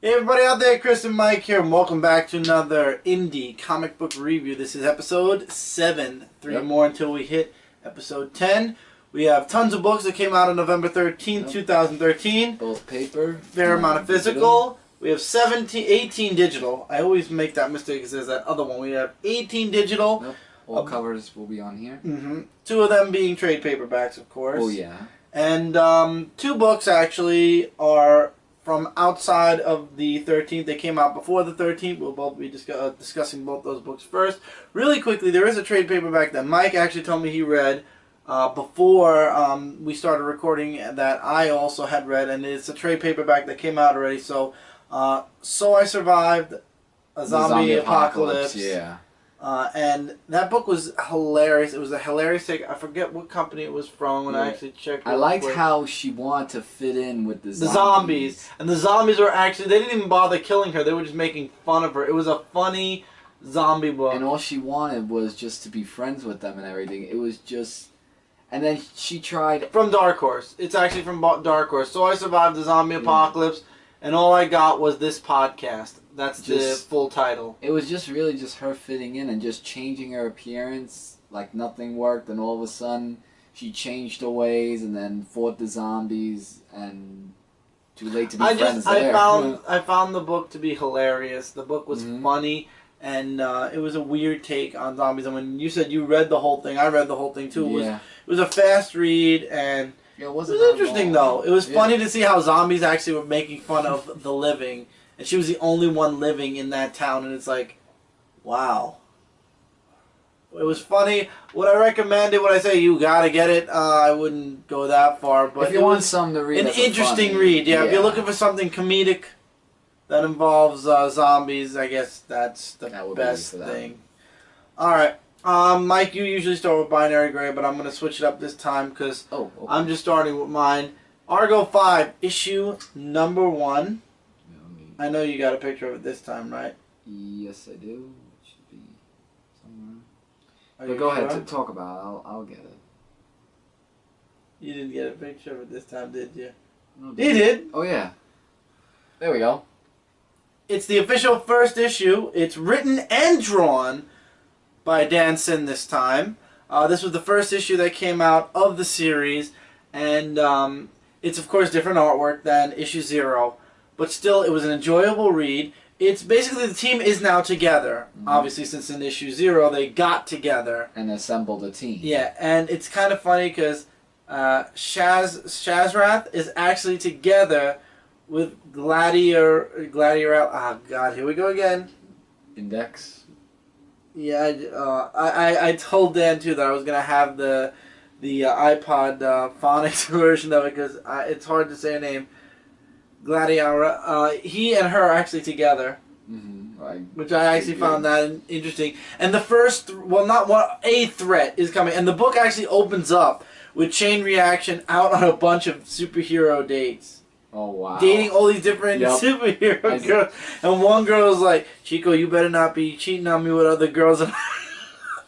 Hey everybody out there, Chris and Mike here, and welcome back to another indie comic book review. This is episode 7. Three more until we hit episode 10. We have tons of books that came out on November 13th, 2013. Both paper. Fair amount of physical. We have 18 digital. I always make that mistake because there's that other one. We have 18 digital. Nope. All covers will be on here. Two of them being trade paperbacks, of course. Oh, yeah. And 2 books actually are from outside of the 13th. They came out before the 13th. We'll both be discussing both those books first. Really quickly, there is a trade paperback that Mike actually told me he read before we started recording that I also had read, and it's a trade paperback that came out already. So, So I Survived a Zombie Apocalypse. Yeah. And that book was hilarious. It was a hilarious take. I forget what company it was from when I actually checked. I liked how she wanted to fit in with the zombies. And the zombies were actually, they didn't even bother killing her. They were just making fun of her. It was a funny zombie book. And all she wanted was just to be friends with them and everything. It was just... And then she tried... From Dark Horse. It's actually from Dark Horse. So I Survived the Zombie Apocalypse, and all I got was this podcast. That's just the full title. It was just really just her fitting in and just changing her appearance. Like nothing worked, and all of a sudden she changed her ways and then fought the zombies, and too late to be friends there. I found the book to be hilarious. The book was funny, and it was a weird take on zombies. And when you said you read the whole thing, I read the whole thing too. It was a fast read, and it was interesting though. It was funny to see how zombies actually were making fun of the living. And she was the only one living in that town, and it's like, wow. It was funny. Would I recommend it? Would I say you gotta get it? I wouldn't go that far, but if you want something to read, an interesting read. Yeah, if you're looking for something comedic that involves zombies, I guess that's the best thing. All right, Mike, you usually start with Binary Gray, but I'm gonna switch it up this time because I'm just starting with mine. Argo 5, issue number 1. I know you got a picture of it this time, right? Yes, I do. It should be somewhere. But go ahead, talk about it. I'll get it. You didn't get a picture of it this time, did you? No, he did. Oh, yeah. There we go. It's the official first issue. It's written and drawn by Dan Sin this time. This was the first issue that came out of the series, and it's, of course, different artwork than issue 0. But still, it was an enjoyable read. It's basically the team is now together. Obviously, since in issue 0, they got together. And assembled a team. Yeah, and it's kind of funny because Shazrath is actually together with Gladiator. Oh, God, here we go again. Index. Yeah, I told Dan, too, that I was going to have the iPod phonics version of it because it's hard to say her name. Gladiator, he and her are actually together, which I actually found that interesting. And the first, a threat is coming, and the book actually opens up with Chain Reaction out on a bunch of superhero dates. Oh, wow. Dating all these different superhero girls. And one girl was like, Chico, you better not be cheating on me with other girls. And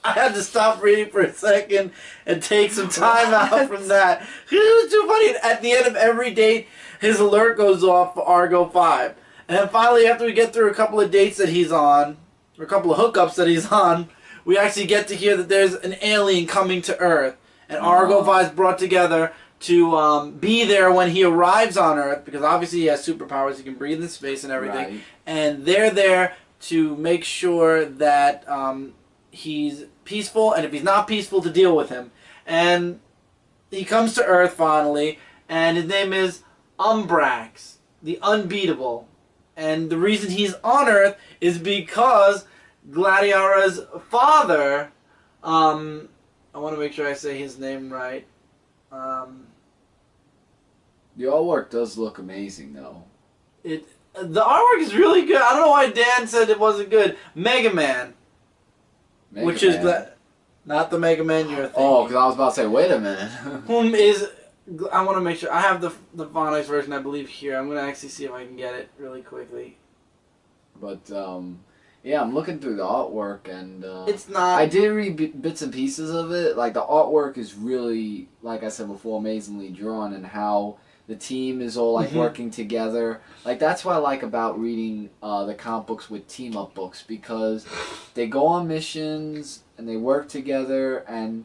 I had to stop reading for a second and take some time out from that. It was too funny. At the end of every date, his alert goes off for Argo 5. And then finally, after we get through a couple of dates that he's on, or a couple of hookups that he's on, we actually get to hear that there's an alien coming to Earth. And Argo 5 is brought together to be there when he arrives on Earth, because obviously he has superpowers, he can breathe in space and everything. Right. And they're there to make sure that he's peaceful, and if he's not peaceful, to deal with him. And he comes to Earth finally, and his name is Umbrax, the Unbeatable. And the reason he's on Earth is because Gladiara's father, I want to make sure I say his name right. The artwork does look amazing, though. The artwork is really good. I don't know why Dan said it wasn't good. Mega Man. Which is not the Mega Man you're thinking. Oh, because I was about to say, wait a minute. Whom is... I want to make sure. I have the phonics version, I believe, here. I'm going to actually see if I can get it really quickly. But, yeah, I'm looking through the artwork, and... it's not... I did read bits and pieces of it. Like, the artwork is really, like I said before, amazingly drawn, and how the team is all like working together. Like that's what I like about reading the comic books with team up books, because they go on missions and they work together, and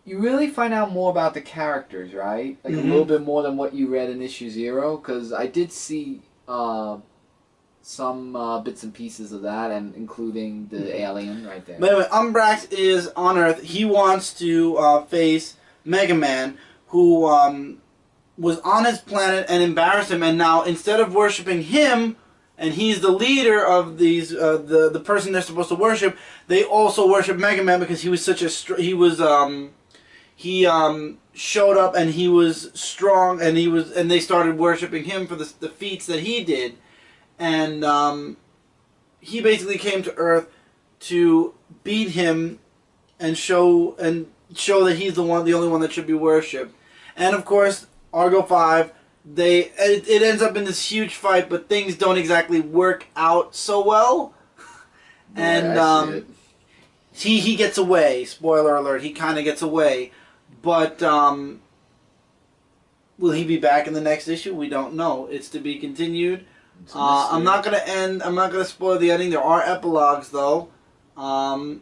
you really find out more about the characters, right? Like a little bit more than what you read in issue 0, because I did see some bits and pieces of that, and including the alien right there. But anyway, Umbrax is on Earth. He wants to face Mega Man, who was on his planet and embarrassed him, and now instead of worshiping him, and he's the leader of these the person they're supposed to worship, they also worship Mega Man because he was such a he showed up and he was strong, and they started worshiping him for the feats that he did, and he basically came to Earth to beat him and show that he's the only one that should be worshipped. And of course, Argo 5, it ends up in this huge fight, but things don't exactly work out so well. And he gets away. Spoiler alert, he kind of gets away. But will he be back in the next issue? We don't know. It's to be continued. I'm not gonna spoil the ending. There are epilogues though. And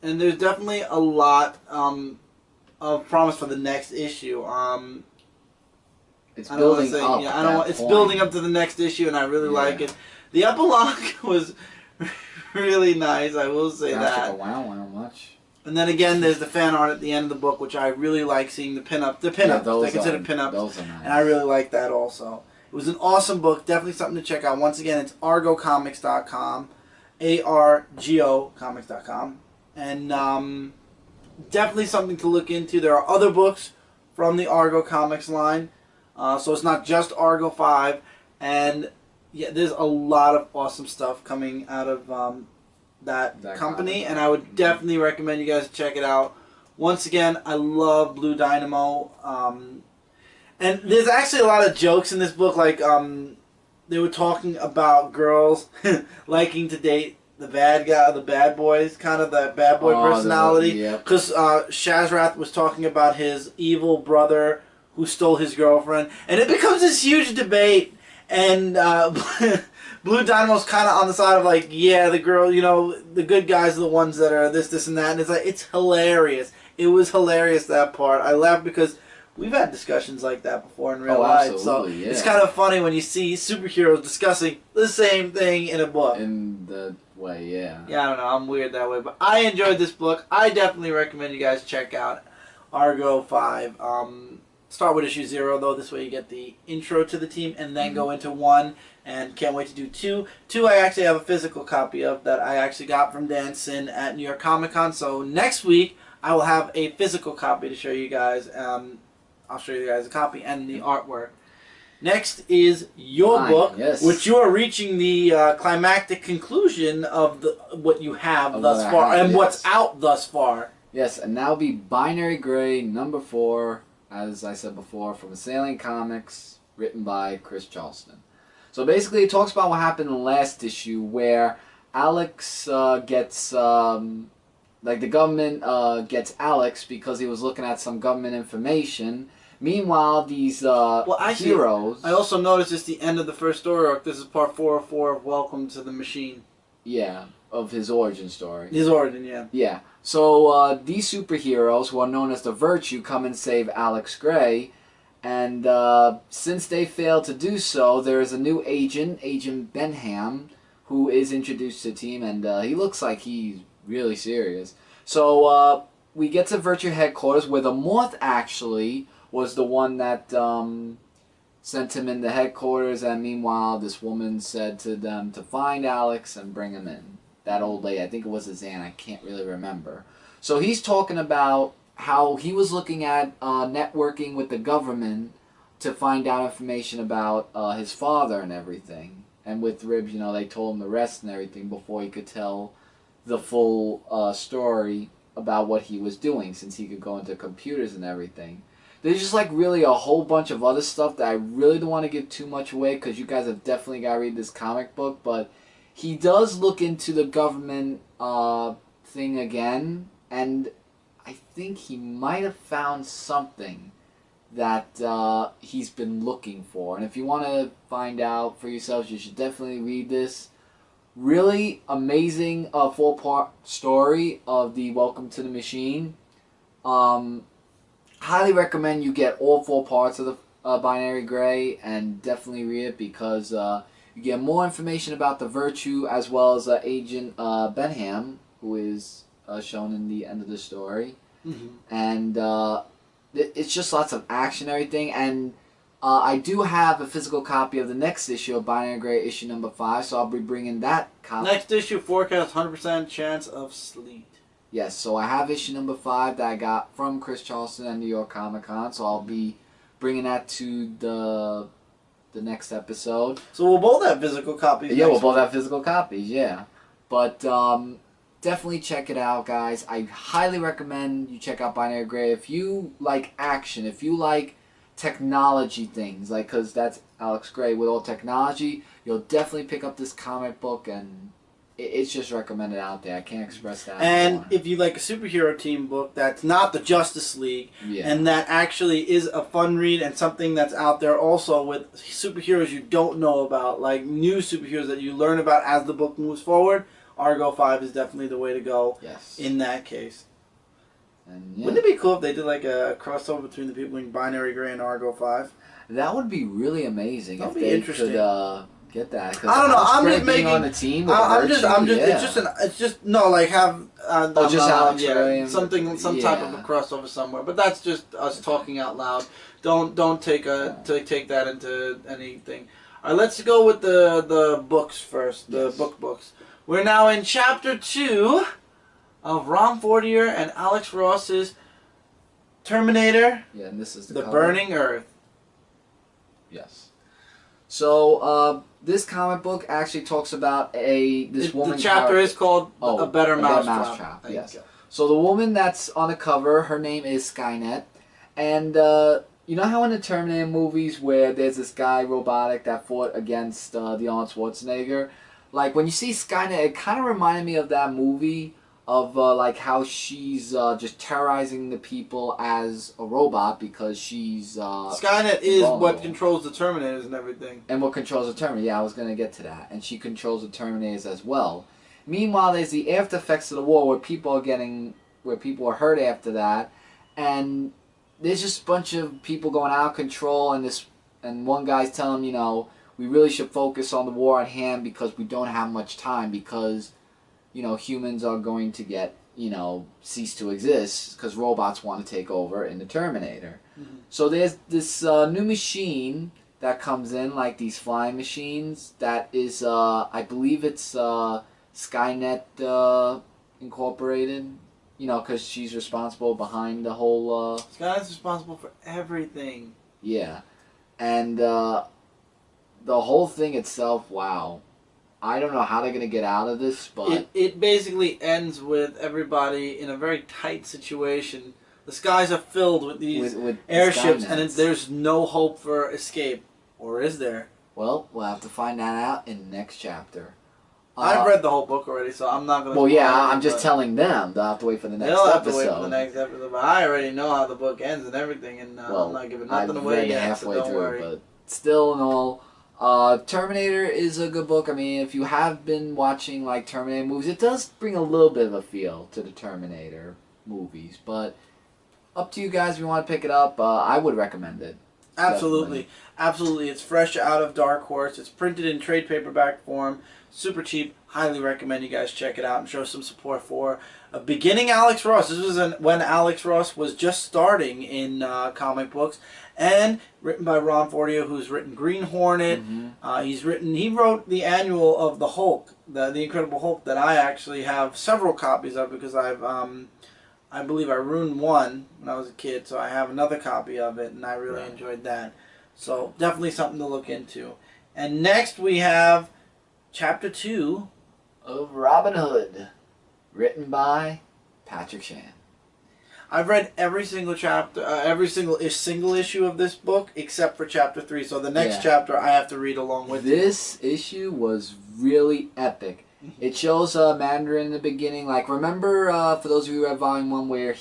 there's definitely a lot of promise for the next issue. It's building up. Yeah, it's building up to the next issue, and I really like it. The epilogue was really nice. I will say that. Like, wow, how much? And then again, there's the fan art at the end of the book, which I really like seeing the pinup. The pinups, I consider pinups, those are nice. And I really like that also. It was an awesome book. Definitely something to check out. Once again, it's argocomics.com, ARGO comics.com, and definitely something to look into. There are other books from the Argo Comics line. So it's not just Argo 5, and yeah, there's a lot of awesome stuff coming out of that company, and I would definitely recommend you guys check it out. Once again, I love Blue Dynamo, and there's actually a lot of jokes in this book, like they were talking about girls liking to date the bad guy, the bad boys, kind of the bad boy personality, because Shazrath was talking about his evil brother who stole his girlfriend, and it becomes this huge debate, and Blue Dynamo's kind of on the side of like, yeah, the girl, the good guys are the ones that are this, and that, and it's like, it's hilarious. It was hilarious, that part. I laughed because we've had discussions like that before in real life, so it's kind of funny when you see superheroes discussing the same thing in a book. In the way, yeah. Yeah, I don't know, I'm weird that way, but I enjoyed this book. I definitely recommend you guys check out Argo 5. Start with issue 0, though. This way you get the intro to the team, and then go into 1, and can't wait to do 2. 2 I actually have a physical copy of that I actually got from Dan Sin at New York Comic Con, so next week I will have a physical copy to show you guys. I'll show you guys a copy and the artwork. Next is your book, which you are reaching the climactic conclusion of what you have thus far, and what's out thus far. Yes, and now be Binary Gray, number 4, as I said before, from Salient Comics, written by Chris Charleston. So basically it talks about what happened in the last issue, where Alex gets, like the government gets Alex because he was looking at some government information. Meanwhile, these heroes... I also noticed it's the end of the first story arc. This is part 404 of Welcome to the Machine. Yeah, of his origin story. His origin, yeah. Yeah. So these superheroes, who are known as the Virtue, come and save Alex Gray. And since they failed to do so, there is a new agent, Agent Benham, who is introduced to the team. And he looks like he's really serious. So we get to Virtue headquarters, where the Moth actually was the one that sent him into headquarters. And meanwhile, this woman said to them to find Alex and bring him in. That old lady, I think it was Azan, I can't really remember. So he's talking about how he was looking at networking with the government to find out information about his father and everything. And with Ribs, they told him the rest and everything before he could tell the full story about what he was doing, since he could go into computers and everything. There's just like really a whole bunch of other stuff that I really don't want to give too much away, because you guys have definitely got to read this comic book, but he does look into the government thing again, and I think he might have found something that he's been looking for. And if you want to find out for yourselves, you should definitely read this. Really amazing 4-part story of the Welcome to the Machine. Highly recommend you get all 4 parts of the Binary Gray and definitely read it because you get more information about the Virtue as well as Agent Benham, who is shown in the end of the story. Mm-hmm. And it's just lots of action and everything. And I do have a physical copy of the next issue of Binary Gray, issue number 5, so I'll be bringing that copy. Next issue, forecast 100% chance of sleet. Yes, so I have issue number 5 that I got from Chris Charleston at New York Comic Con, so I'll be bringing that to the next episode. So we'll both have physical copies. Yeah, we'll both have physical copies, yeah. But definitely check it out, guys. I highly recommend you check out Binary Gray. If you like action, if you like technology things, like, because that's Alex Gray with all technology, you'll definitely pick up this comic book, and it's just recommended out there. I can't express that And more. if you like a superhero team book that's not the Justice League, and that actually is a fun read and something that's out there also with superheroes you don't know about, like new superheroes that you learn about as the book moves forward, Argo 5 is definitely the way to go in that case. And, wouldn't it be cool if they did like a crossover between the people in Binary Gray and Argo 5? That would be really amazing. That'd if be they interesting. Could get that. I don't know. I'm just being making on the team. It's just no, like have. Just Alex Gray. Some type of a crossover somewhere. But that's just us talking out loud. Don't take take that into anything. All right, let's go with the books first. The books. We're now in chapter 2 of Ron Fortier and Alex Ross's Terminator. Yeah, and this is the Burning Earth. Yes. So this comic book actually talks about this woman. The chapter is called A Better Mousetrap. Yes. So the woman that's on the cover, her name is Skynet, and you know how in the Terminator movies where there's this guy robotic that fought against the Arnold Schwarzenegger, like when you see Skynet, it kind of reminded me of that movie of like how she's just terrorizing the people as a robot because she's Skynet is what controls the Terminators and everything. And what controls the Terminator? Yeah, I was gonna get to that. And she controls the Terminators as well. Meanwhile, there's the after effects of the war where people are hurt after that, and there's just a bunch of people going out of control, and one guy's telling them, we really should focus on the war at hand because we don't have much time because humans are going to get, cease to exist because robots want to take over in the Terminator. Mm-hmm. So there's this new machine that comes in, like these flying machines, that is, I believe it's Skynet Incorporated, because she's responsible behind the whole... Skynet's responsible for everything. Yeah. And the whole thing itself, wow. I don't know how they're going to get out of this, but... It basically ends with everybody in a very tight situation. The skies are filled with these airships, and there's no hope for escape. Or is there? Well, we'll have to find that out in the next chapter. I've read the whole book already, so I'm not going to... Well, yeah, I'm just telling them. They'll have to wait for the next episode. They'll have to wait for the next episode, but I already know how the book ends and everything, and I'm not giving nothing away yet, so don't worry. But still in all... Terminator is a good book. I mean, if you have been watching like Terminator movies, it does bring a little bit of a feel to the Terminator movies. But up to you guys if you want to pick it up. I would recommend it. Absolutely. Absolutely. It's fresh out of Dark Horse. It's printed in trade paperback form. Super cheap. Highly recommend you guys check it out and show some support for beginning Alex Ross. This was when Alex Ross was just starting in comic books, and written by Ron Fortier, who's written Green Hornet. Mm-hmm. He wrote the annual of the Hulk, the Incredible Hulk, that I actually have several copies of because I believe I ruined one when I was a kid, so I have another copy of it, and I really enjoyed that. So definitely something to look into. And next we have Chapter 2 of Robin Hood, written by Patrick Shan. I've read every single chapter, every single issue of this book except for Chapter 3. So the next chapter I have to read along with this issue was really epic. It shows Mandarin in the beginning. Like, remember, for those of you who read Volume 1, where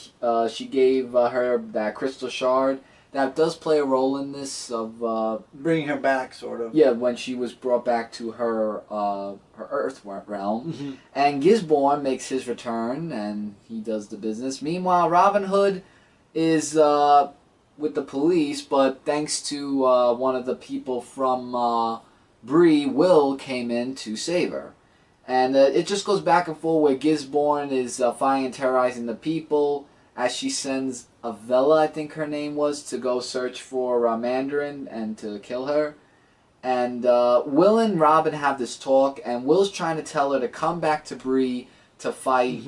she gave her that crystal shard? that does play a role in this of bringing her back, sort of. Yeah, when she was brought back to her Earth realm, Mm-hmm. and Gisborne makes his return, and he does the business. Meanwhile, Robin Hood is with the police, but thanks to one of the people from Bree, Will came in to save her. And it just goes back and forth where Gisborne is fighting and terrorizing the people as she sends Avella, I think her name was, to go search for Mandarin and to kill her. And Will and Robin have this talk, and Will's trying to tell her to come back to Bree to fight,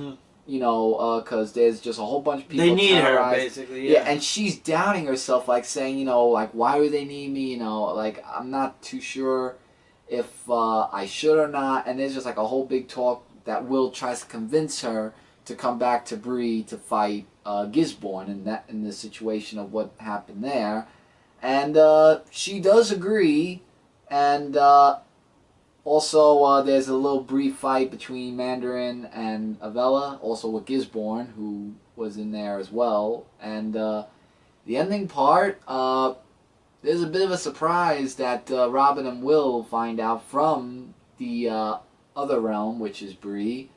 you know, because there's just a whole bunch of people They need terrorized. her, basically, yeah. And she's doubting herself, like saying, you know, like, why do they need me? You know, like, I'm not too sure if I should or not. And there's just like a whole big talk that Will tries to convince her to come back to Bree to fight Gisborne in the situation of what happened there. And she does agree. And also there's a little brief fight between Mandarin and Avella, also with Gisborne, who was in there as well. And the ending part, there's a bit of a surprise that Robin and Will find out from the other realm, which is Bree.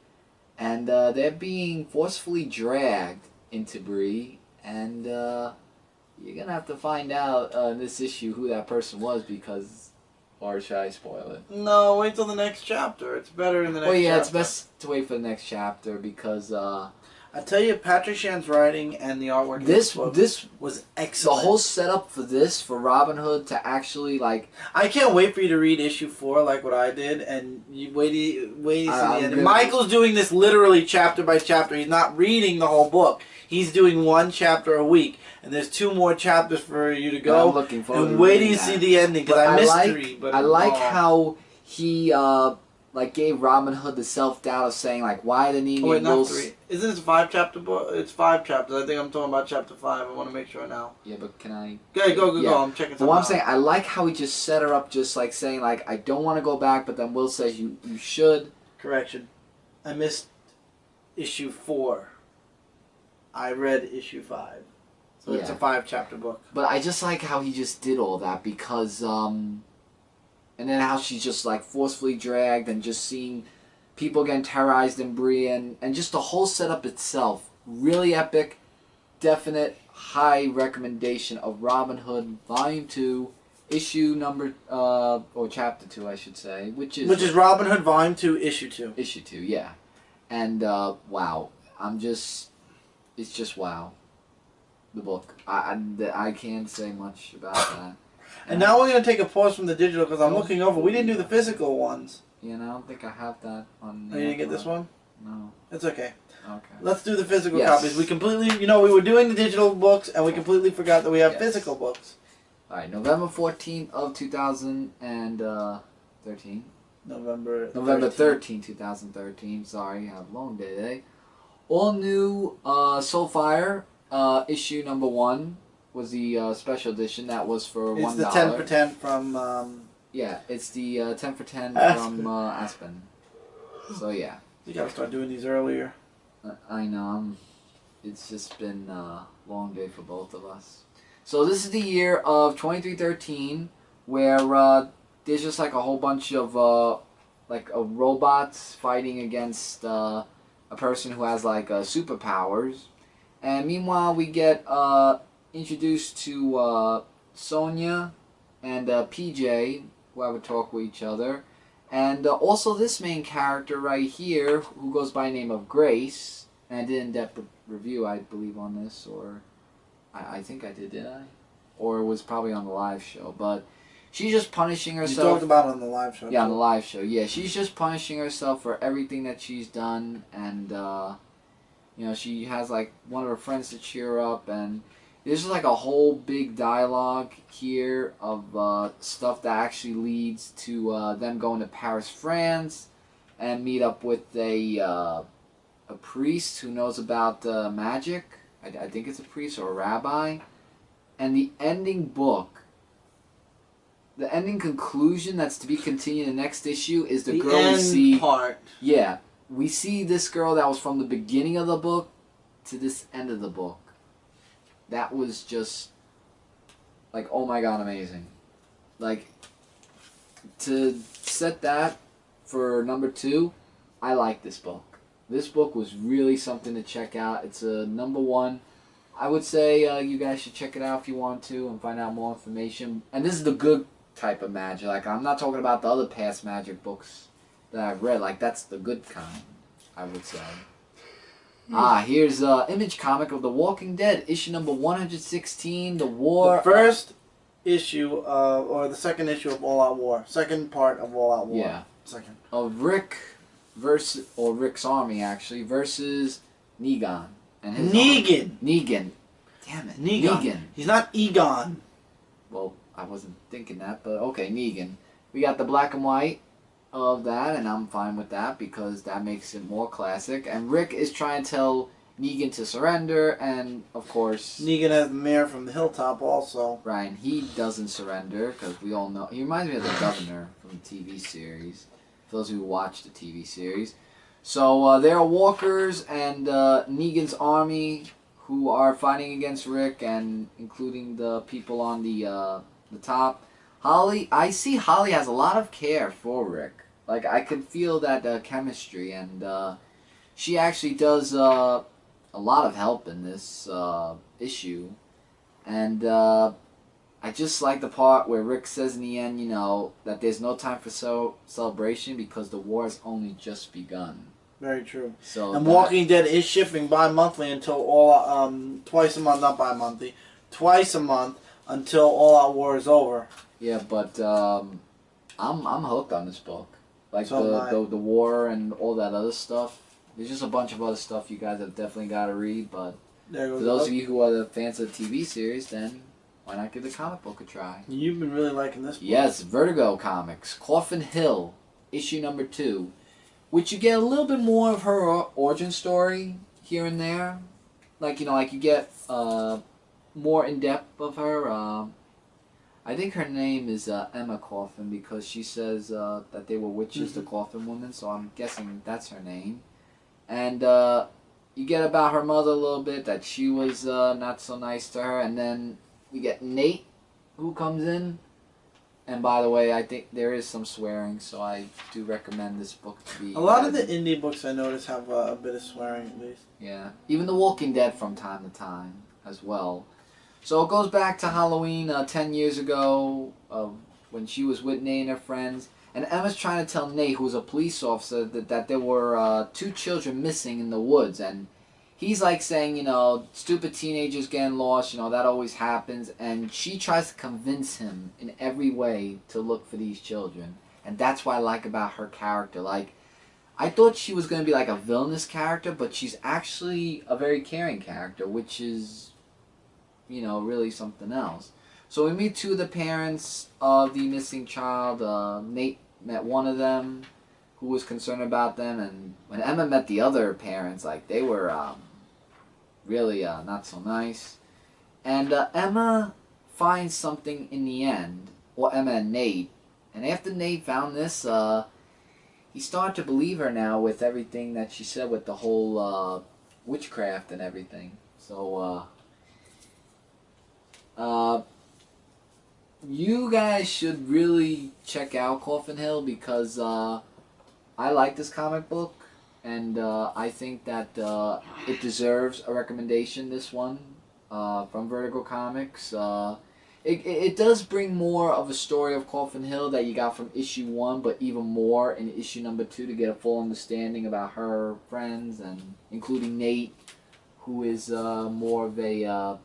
And they're being forcefully dragged into Bree. And you're going to have to find out in this issue who that person was, because... Or should I spoil it? No, wait till the next chapter. It's better in the next chapter. Well, yeah, it's best to wait for the next chapter because... I tell you, Patrick Shan's writing and the artwork this was excellent. The whole setup for this, for Robin Hood to actually, like... I can't wait for you to read issue 4 like what I did, and you wait to see the end. Michael's doing this literally chapter by chapter. He's not reading the whole book. He's doing one chapter a week, and there's 2 more chapters for you to go. I'm looking forward and to wait till you see the ending, because I missed 3. But I like how he... like gave Robin Hood the self-doubt of saying, like, why the need me? Oh, wait, not 3. Isn't it a 5-chapter book? It's 5 chapters. I think I'm talking about chapter 5. I want to make sure now. Yeah, but can I... Go. I'm checking something What I'm saying, I like how he just set her up just like saying, like, I don't want to go back, but then Will says you should. Correction. I missed issue 4. I read issue 5. So it's a 5-chapter book. But I just like how he just did all that because... And then how she's just like forcefully dragged and just seeing people getting terrorized in Bree and just the whole setup itself. Really epic, definite, high recommendation of Robin Hood Volume 2, issue number, or Chapter 2 I should say. Which is Robin Hood Volume 2, Issue 2. Issue 2, yeah. And wow. It's just wow. The book. I can't say much about that. And now we're going to take a pause from the digital because I'm looking over. We didn't do the physical ones. Yeah, and I don't think I have that on the... Oh, you didn't get this one? No. It's okay. Okay. Let's do the physical copies. We completely... You know, we were doing the digital books and we completely forgot that we have physical books. Alright, November 14th of 2013. November 13, 2013. Sorry, I have a long day today. All new Soulfire, issue number 1. Was the special edition that was for $1. It's the 10 for 10 from... yeah, it's the 10 for 10 from Aspen. So yeah. You gotta start doing these earlier. I know. It's just been a long day for both of us. So this is the year of 2313, where there's just like a whole bunch of robots fighting against a person who has like superpowers, and meanwhile we get introduced to Sonia and PJ, who have a talk with each other, and also this main character right here, who goes by the name of Grace. And I did in-depth review, I believe, on this, or I think I did I? Or it was probably on the live show, but she's just punishing herself. You talked about it on the live show. Yeah, on the live show. Yeah, she's just punishing herself for everything that she's done, and you know, she has like one of her friends to cheer her up, and there's just like a whole big dialogue here of stuff that actually leads to them going to Paris, France, and meet up with a priest who knows about magic. I think it's a priest or a rabbi. And the ending book, the ending conclusion that's to be continued in the next issue is the girl we see. Part. Yeah, we see this girl that was from the beginning of the book to this end of the book. That was just like, oh my god, amazing. Like, to set that for number 2, I like this book. This book was really something to check out. It's a number 1. I would say you guys should check it out if you want to and find out more information. And this is the good type of magic. Like, I'm not talking about the other past magic books that I've read. Like, that's the good kind, I would say. Here's Image comic of The Walking Dead, issue number 116, The War. The first issue, or the second issue of All Out War. Second part of All Out War. Yeah. Second. Of Rick versus, or Rick's army actually, versus Negan. And his Negan. Army. Negan. Damn it. Negan. He's not Egon. Well, I wasn't thinking that, but okay, Negan. We got the black and white of that, and I'm fine with that because that makes it more classic. And Rick is trying to tell Negan to surrender, and of course Negan has the mayor from the hilltop also. Ryan, he doesn't surrender because we all know he reminds me of the governor from the TV series. For those who watch the TV series, so there are walkers and Negan's army who are fighting against Rick, and including the people on the top. Holly, I see Holly has a lot of care for Rick. Like, I can feel that chemistry, and she actually does a lot of help in this issue. And I just like the part where Rick says in the end, you know, that there's no time for celebration because the war has only just begun. Very true. So and Walking Dead is shipping bi-monthly until twice a month, not bi-monthly, twice a month until All Out War is over. Yeah, but I'm hooked on this book. Like so the war and all that other stuff. There's just a bunch of other stuff you guys have definitely got to read. But for those of you who are the fans of the TV series, then why not give the comic book a try? You've been really liking this book. Yes, Vertigo Comics, Coffin Hill, issue number 2, which you get a little bit more of her origin story here and there. Like, you know, like you get more in depth of her. I think her name is Emma Coffin because she says that they were witches, the Coffin woman, so I'm guessing that's her name. And you get about her mother a little bit, that she was not so nice to her, and then we get Nate, who comes in. And by the way, I think there is some swearing, so I do recommend this book to be... A lot of the indie books I notice have a bit of swearing at least. Yeah, even The Walking Dead from time to time as well. So it goes back to Halloween 10 years ago when she was with Nate and her friends. And Emma's trying to tell Nate, who's a police officer, that there were 2 children missing in the woods. And he's like saying, you know, stupid teenagers getting lost, you know, that always happens. And she tries to convince him in every way to look for these children. And that's what I like about her character. Like, I thought she was going to be like a villainous character, but she's actually a very caring character, which is... you know, really something else. So we meet 2 of the parents of the missing child. Nate met one of them who was concerned about them, and when Emma met the other parents, like, they were really not so nice. And Emma finds something in the end, or Emma and Nate, and after Nate found this, he started to believe her now with everything that she said with the whole witchcraft and everything. So, you guys should really check out Coffin Hill because I like this comic book, and I think that it deserves a recommendation, this one, from Vertigo Comics. It does bring more of a story of Coffin Hill that you got from issue 1, but even more in issue number 2 to get a full understanding about her friends, and including Nate, who is more of a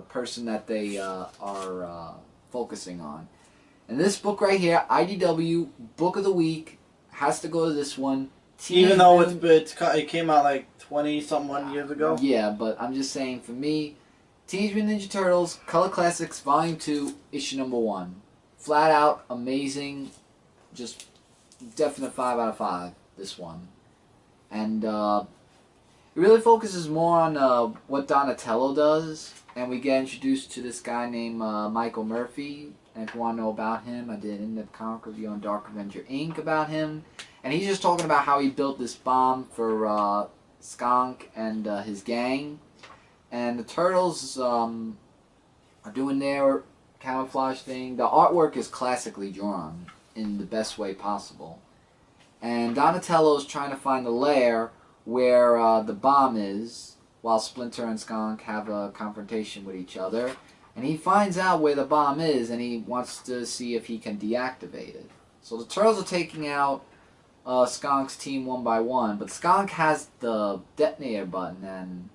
person that they are focusing on. And this book right here, IDW Book of the Week, has to go to this one. Even though it came out like 20-something years ago? Yeah, but I'm just saying, for me, Teenage Mutant Ninja Turtles Color Classics Volume 2, issue number 1. Flat out amazing, just definite 5 out of 5, this one. And it really focuses more on what Donatello does. And we get introduced to this guy named Michael Murphy. And if you want to know about him, I did an in-depth comic review on Dark Avenger Inc. about him. And he's just talking about how he built this bomb for Skunk and his gang. And the Turtles are doing their camouflage thing. The artwork is classically drawn in the best way possible. And Donatello's trying to find the lair where the bomb is, while Splinter and Skunk have a confrontation with each other. And he finds out where the bomb is, and he wants to see if he can deactivate it. So the Turtles are taking out Skunk's team one by one, but Skunk has the detonator button, and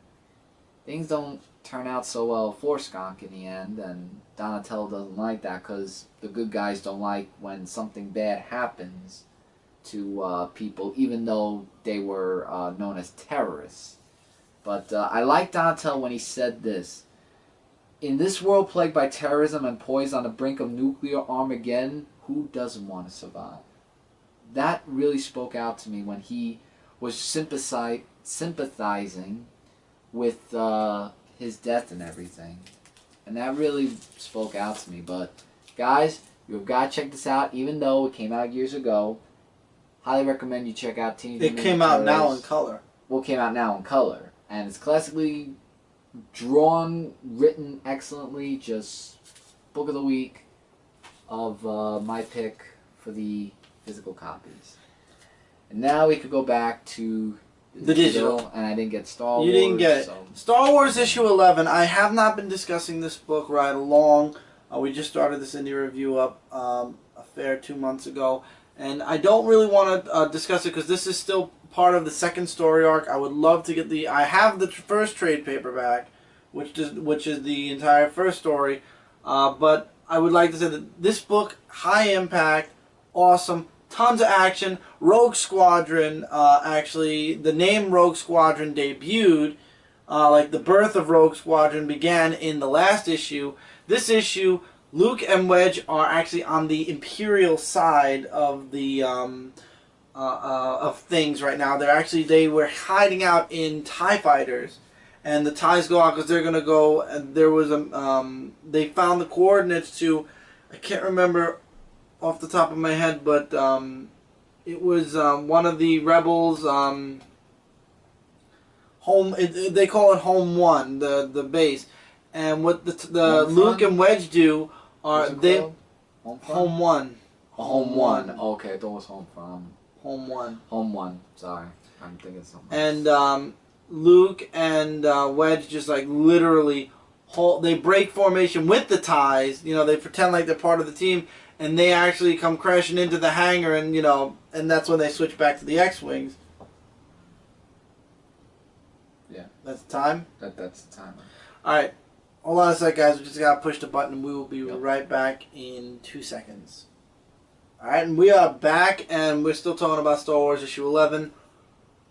things don't turn out so well for Skunk in the end, and Donatello doesn't like that because the good guys don't like when something bad happens to people, even though they were known as terrorists. But I like Donatello when he said this. In this world plagued by terrorism and poised on the brink of nuclear Armageddon, who doesn't want to survive? That really spoke out to me when he was sympathizing with his death and everything. And that really spoke out to me. But, guys, you've got to check this out, even though it came out years ago. Highly recommend you check out Teenage Mutant Ninja Turtles. It came out now in color. Well, it came out now in color. And it's classically drawn, written excellently. Just book of the week of my pick for the physical copies. And now we could go back to the digital. And I didn't get Star Wars. You didn't get it. So. Star Wars issue 11. I have not been discussing this book right along. We just started this indie review up a fair 2 months ago. And I don't really want to discuss it because this is still part of the second story arc. I would love to get I have the first trade paperback, which is the entire first story. But I would like to say that this book, high impact, awesome, tons of action. Rogue Squadron, actually, the name Rogue Squadron debuted. Like the birth of Rogue Squadron began in the last issue. This issue, Luke and Wedge are actually on the Imperial side of the of things right now. They were hiding out in TIE fighters, and the TIEs go out because they're gonna go. And there was they found the coordinates to, I can't remember off the top of my head, but it was one of the rebels. Home. They call it Home 1, the base, and what the Luke and Wedge do. Home 1. Home 1. Okay, I thought it was Home From. Home 1. Home 1. Sorry, I'm thinking something. And Luke and Wedge just like literally, they break formation with the TIEs. You know, they pretend like they're part of the team, and they actually come crashing into the hangar, and and that's when they switch back to the X-wings. Yeah. That's the time. That's the time. All right. Hold on a sec, guys. We just got to push the button, and we will be right back in 2 seconds. Alright, and we are back, and we're still talking about Star Wars issue 11.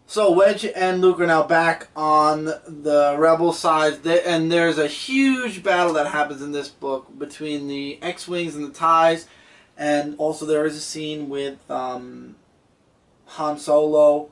So, Wedge and Luke are now back on the Rebel side, and there's a huge battle that happens in this book between the X-Wings and the TIEs, and also there is a scene with Han Solo,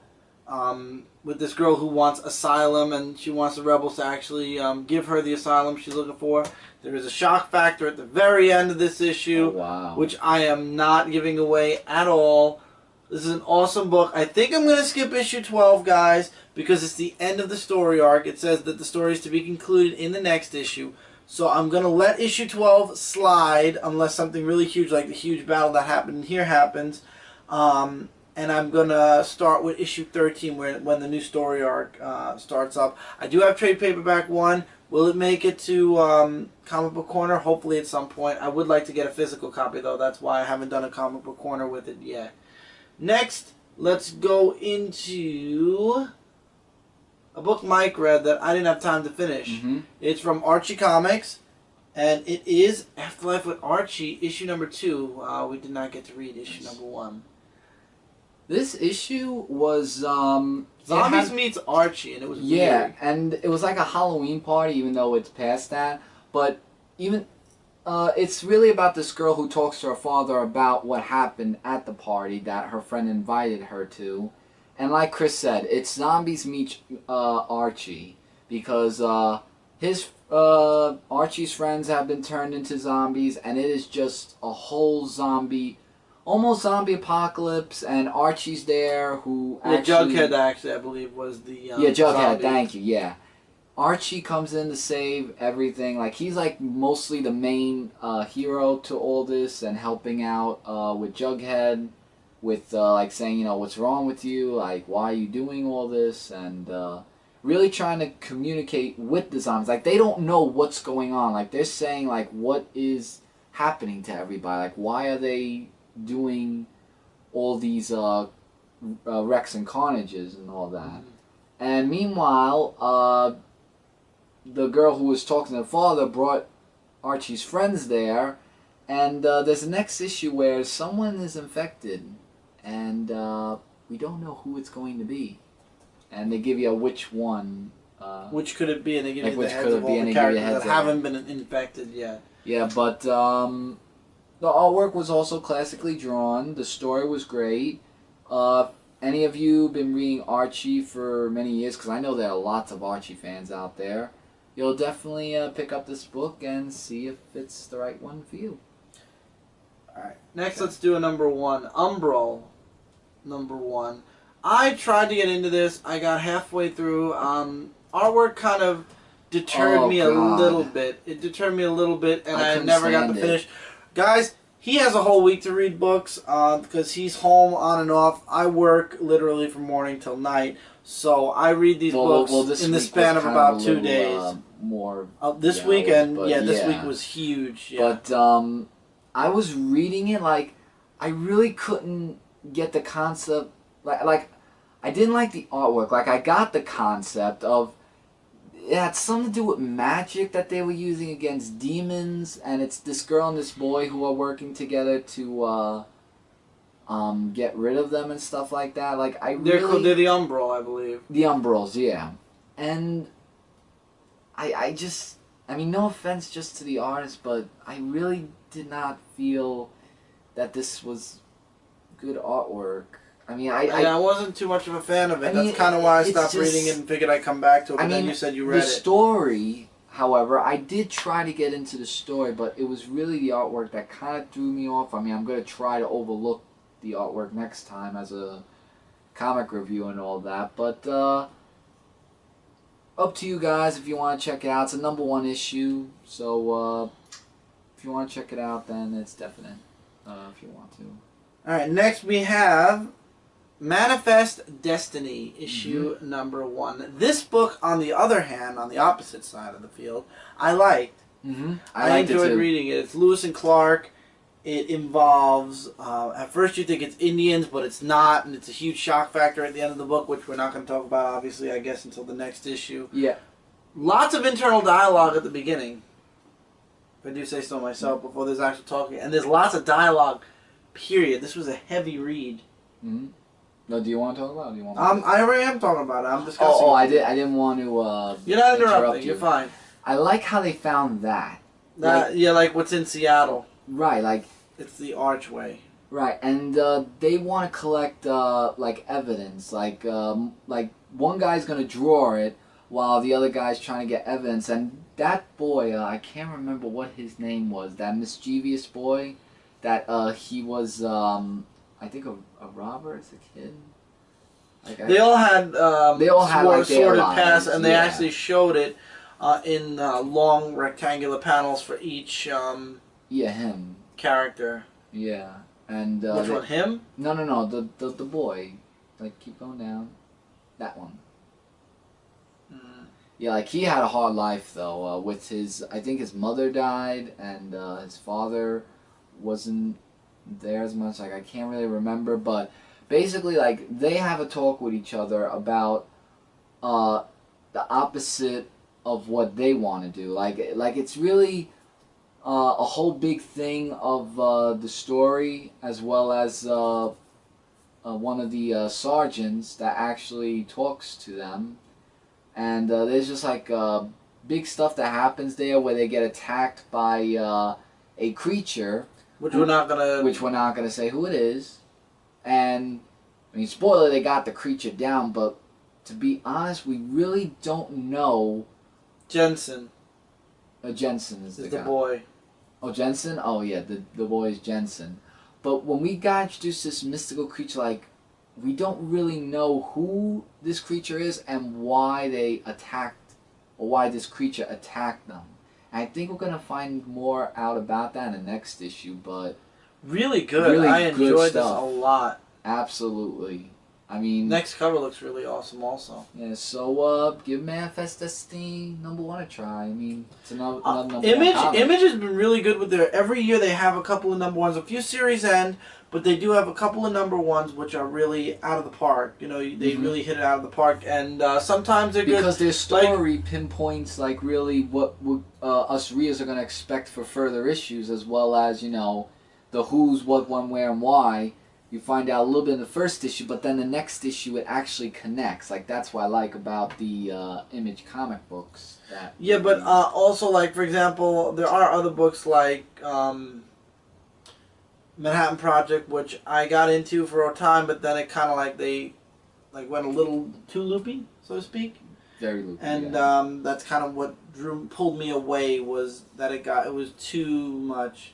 with this girl who wants asylum, and she wants the Rebels to actually give her the asylum she's looking for. There is a shock factor at the very end of this issue, which I am not giving away at all. This is an awesome book. I think I'm going to skip issue 12, guys, because it's the end of the story arc. It says that the story is to be concluded in the next issue. So I'm going to let issue 12 slide, unless something really huge, like the huge battle that happened here happens. And I'm going to start with issue 13 when the new story arc starts up. I do have trade paperback 1. Will it make it to Comic Book Corner? Hopefully at some point. I would like to get a physical copy, though. That's why I haven't done a Comic Book Corner with it yet. Next, let's go into a book Mike read that I didn't have time to finish. Mm-hmm. It's from Archie Comics, and it is Afterlife with Archie, issue number 2. We did not get to read issue number 1. This issue was Zombies meets Archie, and it was weird. And it was like a Halloween party, even though it's past that. But even it's really about this girl who talks to her father about what happened at the party that her friend invited her to. And like Chris said, it's Zombies meets Archie, because Archie's friends have been turned into zombies, and it is just a whole almost zombie apocalypse, and Archie's there, who actually... Jughead, actually, I believe, was the Jughead, zombie. Thank you, yeah. Archie comes in to save everything. Like, he's like mostly the main hero to all this, and helping out with Jughead, with like saying, you know, what's wrong with you, like why are you doing all this, and really trying to communicate with the zombies. Like, they don't know what's going on. Like, they're saying, like, what is happening to everybody? Like, why are they doing all these wrecks and carnages and all that? And meanwhile, the girl who was talking to the father brought Archie's friends there, and there's the next issue where someone is infected, and we don't know who it's going to be. And they give you a which one. Which could it be? And they give like you the heads of all the characters that haven't been infected yet. Yeah, but the artwork was also classically drawn. The story was great. Any of you been reading Archie for many years? Because I know there are lots of Archie fans out there. You'll definitely pick up this book and see if it's the right one for you. Alright, next let's do a number 1. Umbral, number 1. I tried to get into this. I got halfway through. Artwork kind of deterred me a little bit. It deterred me a little bit, and I never got to finish. Guys, he has a whole week to read books because he's home on and off. I work literally from morning till night, so I read these books in the span of about 2 days. This weekend, this week was huge. Yeah. But I was reading it, like, I really couldn't get the concept. Like, I didn't like the artwork. Like, I got the concept of it had something to do with magic that they were using against demons, and it's this girl and this boy who are working together to get rid of them and stuff like that. Like, they're the Umbral, I believe. The Umbrals, yeah. And I mean, no offense just to the artist, but I really did not feel that this was good artwork. I mean, I wasn't too much of a fan of it. That's kind of why I stopped reading it and figured I'd come back to it. But then you said you read it. The story, however, I did try to get into the story, but it was really the artwork that kind of threw me off. I mean, I'm going to try to overlook the artwork next time as a comic review and all that. But up to you guys if you want to check it out. It's a number 1 issue, so if you want to check it out, then it's definite if you want to. All right, next we have Manifest Destiny, issue number 1. This book, on the other hand, on the opposite side of the field, I liked. I enjoyed reading it. It's Lewis and Clark. It involves, at first you think it's Indians, but it's not, and it's a huge shock factor at the end of the book, which we're not going to talk about, obviously, I guess, until the next issue. Yeah. Lots of internal dialogue at the beginning, if I do say so myself, before there's actual talking. And there's lots of dialogue, period. This was a heavy read. No, do you want to talk about it? Do you want I already am talking about it. I'm discussing I didn't want to You're not interrupting. You're fine. I like how they found that. Like what's in Seattle. Right, like... It's the archway. Right, and they want to collect, like, evidence. Like one guy's going to draw it, while the other guy's trying to get evidence. And that boy, I can't remember what his name was, that mischievous boy, that he was... I think a robber as a kid. Like, they all had like sordid past, and they actually showed it in long rectangular panels for each him character. Yeah, and which one? Him? No, the boy. Like, keep going down. That one. Yeah, like, he had a hard life though. With I think his mother died, and his father wasn't there as much. Like, I can't really remember, but basically, like, they have a talk with each other about the opposite of what they want to do. Like it's really a whole big thing of the story, as well as one of the sergeants that actually talks to them, and there's just like big stuff that happens there where they get attacked by a creature. Which we're not gonna say who it is, and I mean, spoiler, they got the creature down, but to be honest, we really don't know. Jensen. Jensen is the guy. Boy. Oh, Jensen. Oh yeah, the boy is Jensen. But when we got introduced to this mystical creature, like, we don't really know who this creature is and why they attacked or why this creature attacked them. And I think we're gonna find more out about that in the next issue, but really good. Really I enjoyed this stuff. a lot. Absolutely. I mean, next cover looks really awesome also. Yeah, so give Manifest Destiny #1 a try. I mean, it's another number Image one comic. Image has been really good with their, every year they have a couple of #1s. A few series end, but they do have a couple of #1s which are really out of the park. You know, they really hit it out of the park, and sometimes they're good. Because their story pinpoints like really what us readers are going to expect for further issues, as well as, you know, the who's, what, when, where, and why. You find out a little bit in the first issue, but then the next issue it actually connects. Like, that's what I like about the Image comic books. Yeah, but also, like, for example, there are other books like Manhattan Project, which I got into for a time, but then it kind of like they went a little too loopy, so to speak. Very loopy. And that's kind of what pulled me away, was that it was too much.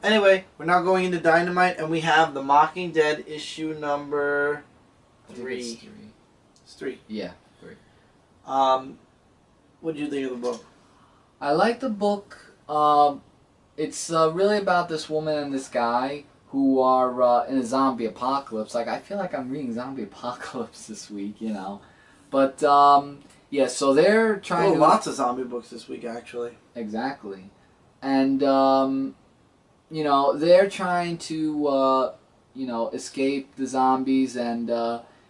Anyway, we're now going into Dynamite, and we have The Mocking Dead issue number 3. It's 3. Yeah, 3. What did you think of the book? I like the book. It's really about this woman and this guy who are in a zombie apocalypse. Like, I feel like I'm reading Zombie Apocalypse this week, you know. But, yeah, so they're trying to... lots of zombie books this week, actually. Exactly. And, you know, they're trying to, you know, escape the zombies and...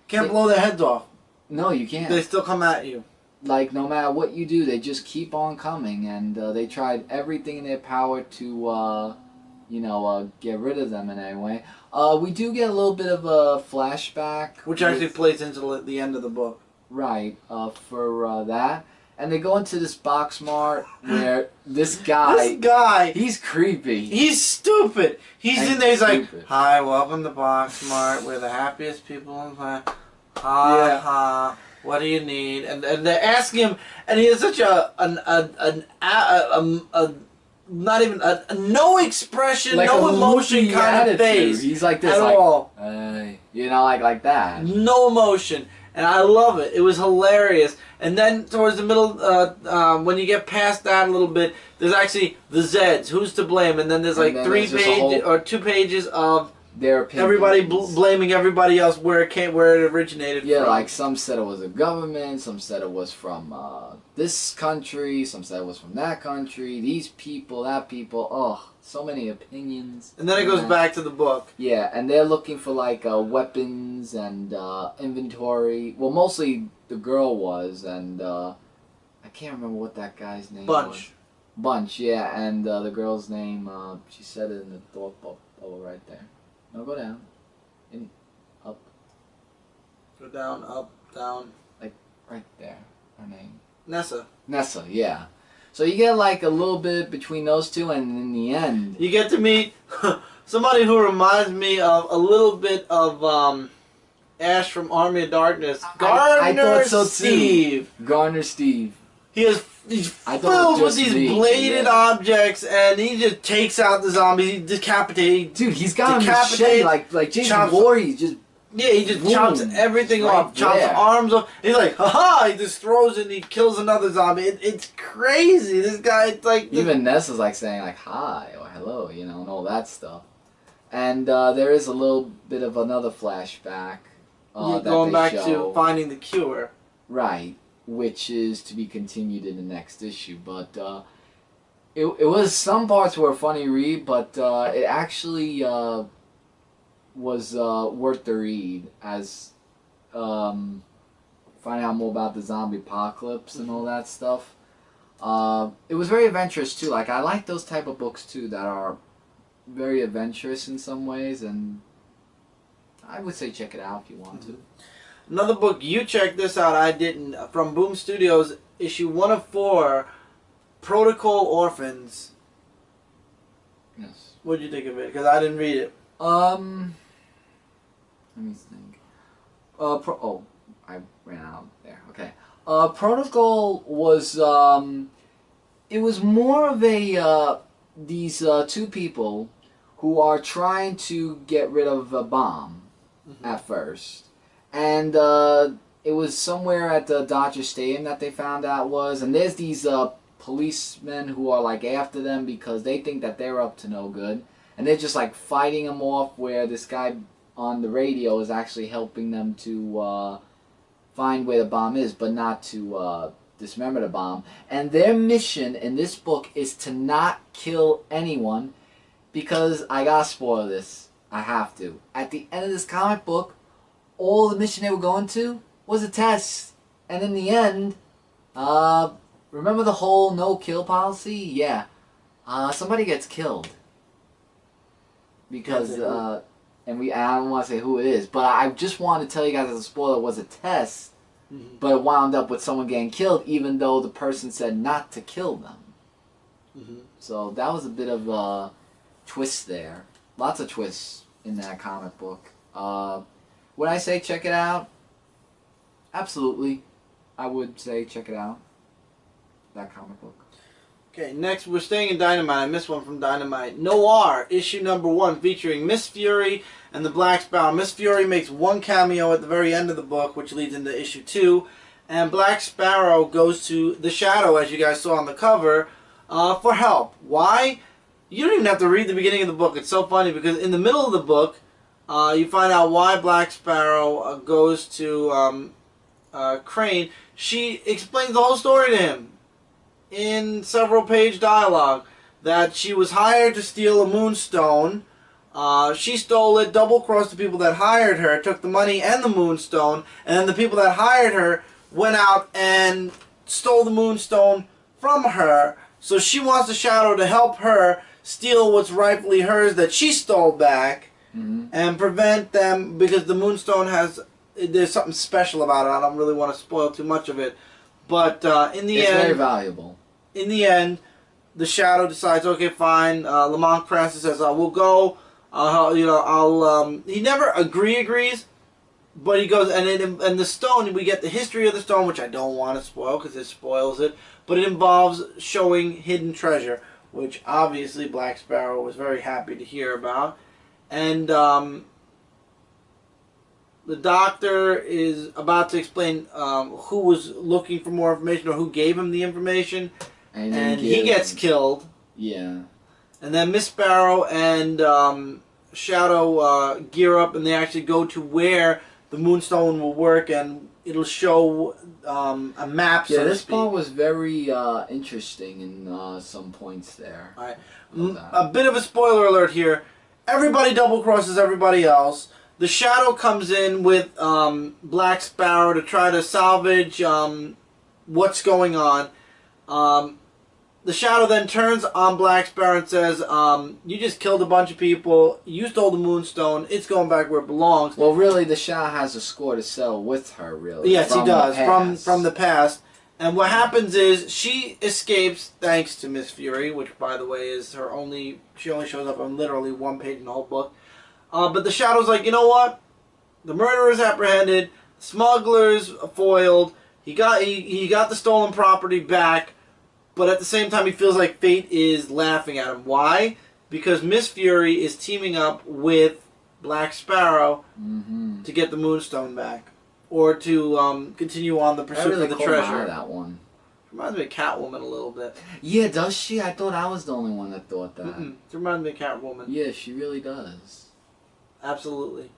Can't blow their heads off. No, you can't. They still come at you. Like, no matter what you do, they just keep on coming. And they tried everything in their power to, you know, get rid of them in any way. We do get a little bit of a flashback. Which actually plays into the end of the book. Right, for that. And they go into this box mart where this guy... He's creepy. He's stupid. He's in there, he's stupid. like, "Hi, welcome to Box Mart. We're the happiest people in the planet. Ha ha. What do you need?" And they're asking him, and he has such not even a no expression, like no emotion kind of face. He's like this, at like, all. You know, like that. No emotion. And I love it. It was hilarious. And then towards the middle, when you get past that a little bit, there's actually the Zeds. Who's to blame? And then there's like 3 pages or 2 pages of their opinions. Everybody blaming everybody else where it originated from. Yeah, like some said it was a government, some said it was from this country, some said it was from that country, these people, that people. Oh, so many opinions. And then it goes back to the book. Yeah, and they're looking for like weapons and inventory. Well, mostly the girl was, and I can't remember what that guy's name was. Bunch, yeah, and the girl's name, she said it in the thought bubble right there. No, go down. Up. Go down, up, down. Like, right there. Her name. Nessa, yeah. So you get like a little bit between those two, and in the end... you get to meet somebody who reminds me of a little bit of Ash from Army of Darkness. I thought so Steve. Too. Garner Steve. He's filled with these bladed objects, and he just takes out the zombies. He decapitates. Dude, he's got a machete like Jason Voorhees. He just chops everything off. Chops arms off. He's like, haha! He just throws it and he kills another zombie. It's crazy. This guy, it's like... Even Nessa's like saying like hi or hello, you know, and all that stuff. And there is a little bit of another flashback. Going back to finding the cure. Right. Which is to be continued in the next issue, but it was, some parts were a funny read, but it actually was worth the read, as finding out more about the zombie apocalypse and all that stuff. It was very adventurous too. Like, I like those type of books too that are very adventurous in some ways, and I would say check it out if you want to. Another book, you checked this out, I didn't, from Boom Studios, issue 1 of 4, Protocol Orphans. Yes. What did you think of it? Because I didn't read it. Let me think. I ran out there. Okay. Protocol was, it was more of a, these 2 people who are trying to get rid of a bomb at first. And it was somewhere at the Dodger Stadium that they found out was, and there's these policemen who are like after them because they think that they're up to no good, and they're just like fighting them off. Where this guy on the radio is actually helping them to find where the bomb is, but not to dismember the bomb. And their mission in this book is to not kill anyone, because I gotta spoil this. I have to. At the end of this comic book, all the mission they were going to was a test, and in the end, remember the whole no-kill policy? Yeah. Somebody gets killed. Because, I don't want to say who it is, but I just wanted to tell you guys as a spoiler, it was a test, but it wound up with someone getting killed, even though the person said not to kill them. So that was a bit of a twist there. Lots of twists in that comic book. Would I say check it out? Absolutely. I would say check it out. That comic book. Okay, next we're staying in Dynamite. I missed one from Dynamite. Noir, issue number 1, featuring Miss Fury and the Black Sparrow. Miss Fury makes one cameo at the very end of the book, which leads into issue 2. And Black Sparrow goes to the Shadow, as you guys saw on the cover, for help. Why? You don't even have to read the beginning of the book. It's so funny because in the middle of the book, you find out why Black Sparrow goes to Crane. She explains the whole story to him in several page dialogue, that she was hired to steal a moonstone. She stole it, double-crossed the people that hired her, took the money and the moonstone, and then the people that hired her went out and stole the moonstone from her. So she wants the Shadow to help her steal what's rightfully hers that she stole back, and prevent them, because the moonstone there's something special about it. I don't really want to spoil too much of it, but in the end, it's very valuable. In the end, the Shadow decides, okay, fine. Lamont Cranston says, "We'll go." He never agrees, but he goes, and the stone. We get the history of the stone, which I don't want to spoil because it spoils it. But it involves showing hidden treasure, which obviously Black Sparrow was very happy to hear about, and the Doctor is about to explain who was looking for more information or who gave him the information, and he gets killed. Yeah. And then Miss Sparrow and Shadow gear up, and they actually go to where the Moonstone will work, and it'll show a map. Yeah, this part was very interesting in some points there. All right. A bit of a spoiler alert here. Everybody double crosses everybody else. The Shadow comes in with Black Sparrow to try to salvage what's going on. The Shadow then turns on Black Sparrow and says, "You just killed a bunch of people. You stole the Moonstone. It's going back where it belongs." Well, really, the Shadow has a score to settle with her, really. Yes, he does, from the past. And what happens is she escapes thanks to Miss Fury, which, by the way, is her only... She only shows up on literally one page in the whole book. But the Shadow's like, you know what? The murderer's apprehended. Smuggler's foiled. He got the stolen property back. But at the same time, he feels like fate is laughing at him. Why? Because Miss Fury is teaming up with Black Sparrow to get the Moonstone back. Or to continue on the pursuit of the treasure. That one. Reminds me of Catwoman a little bit. Yeah, does she? I thought I was the only one that thought that. It reminds me of Catwoman. Yeah, she really does. Absolutely.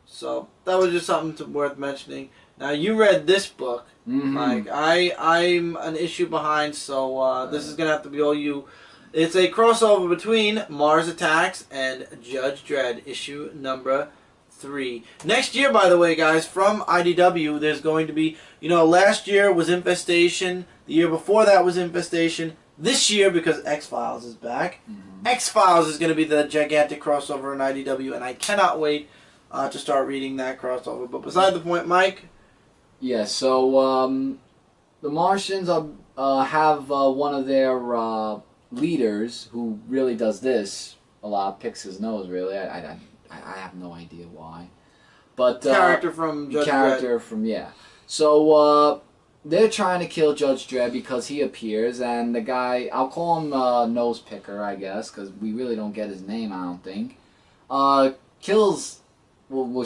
So, that was just something worth mentioning. Now, you read this book, Mike. I'm an issue behind, so this is going to have to be all you. It's a crossover between Mars Attacks and Judge Dredd, issue number 3. Next year, by the way, guys, from IDW, there's going to be, last year was Infestation. The year before that was Infestation. This year, because X-Files is back, X-Files is going to be the gigantic crossover in IDW, and I cannot wait to start reading that crossover. But beside the point, Mike? Yeah, so the Martians have one of their leaders who really does this a lot, picks his nose, really. I have no idea why. But character from Judge Dredd. Yeah. So they're trying to kill Judge Dredd because he appears, and the guy, I'll call him Nose Picker, I guess, because we really don't get his name, I don't think,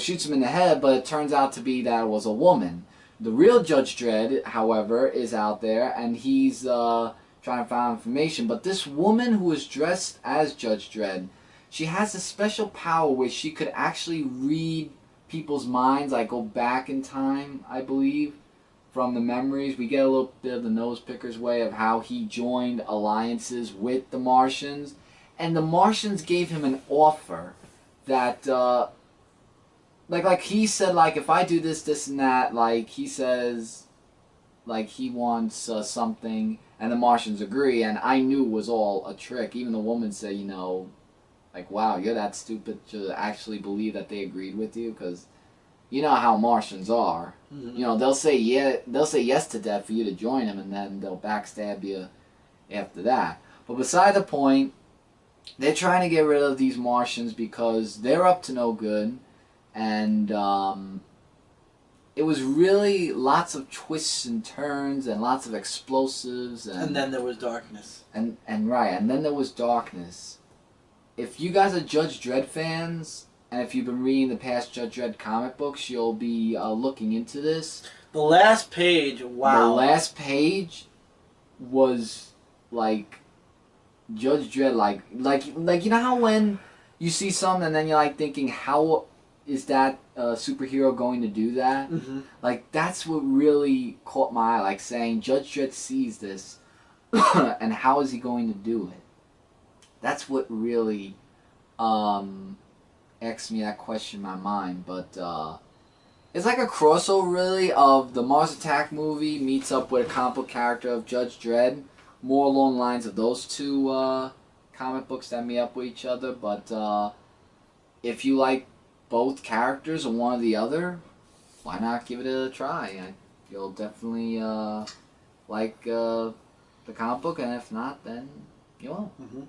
shoots him in the head, but it turns out to be that it was a woman. The real Judge Dredd, however, is out there, and he's trying to find information. But this woman who is dressed as Judge Dredd, she has a special power where she could actually read people's minds, like go back in time, I believe, from the memories. We get a little bit of the nose picker's way of how he joined alliances with the Martians. And the Martians gave him an offer that, like he said, like, if I do this, this, and that, like, he says, like, he wants something, and the Martians agree, and I knew it was all a trick. Even the woman said, you know, like, wow, you're that stupid to actually believe that they agreed with you, because you know how Martians are. Mm-hmm. You know, they'll say yes to that for you to join them, and then they'll backstab you after that. But beside the point, they're trying to get rid of these Martians because they're up to no good, and it was really lots of twists and turns and lots of explosives, and then there was darkness. And then there was darkness. If you guys are Judge Dredd fans, and if you've been reading the past Judge Dredd comic books, you'll be looking into this. The last page, wow. The last page was like Judge Dredd, like you know how when you see something and then you're like thinking, how is that superhero going to do that? Mm-hmm. Like, that's what really caught my eye, like saying Judge Dredd sees this, and how is he going to do it? That's what really asked me that question in my mind. But it's like a crossover, really, of the Mars Attack movie meets up with a comic book character of Judge Dredd, more along the lines of those two comic books that meet up with each other. But if you like both characters or one or the other, why not give it a try? You'll definitely like the comic book, and if not, then you won't. Mm-hmm.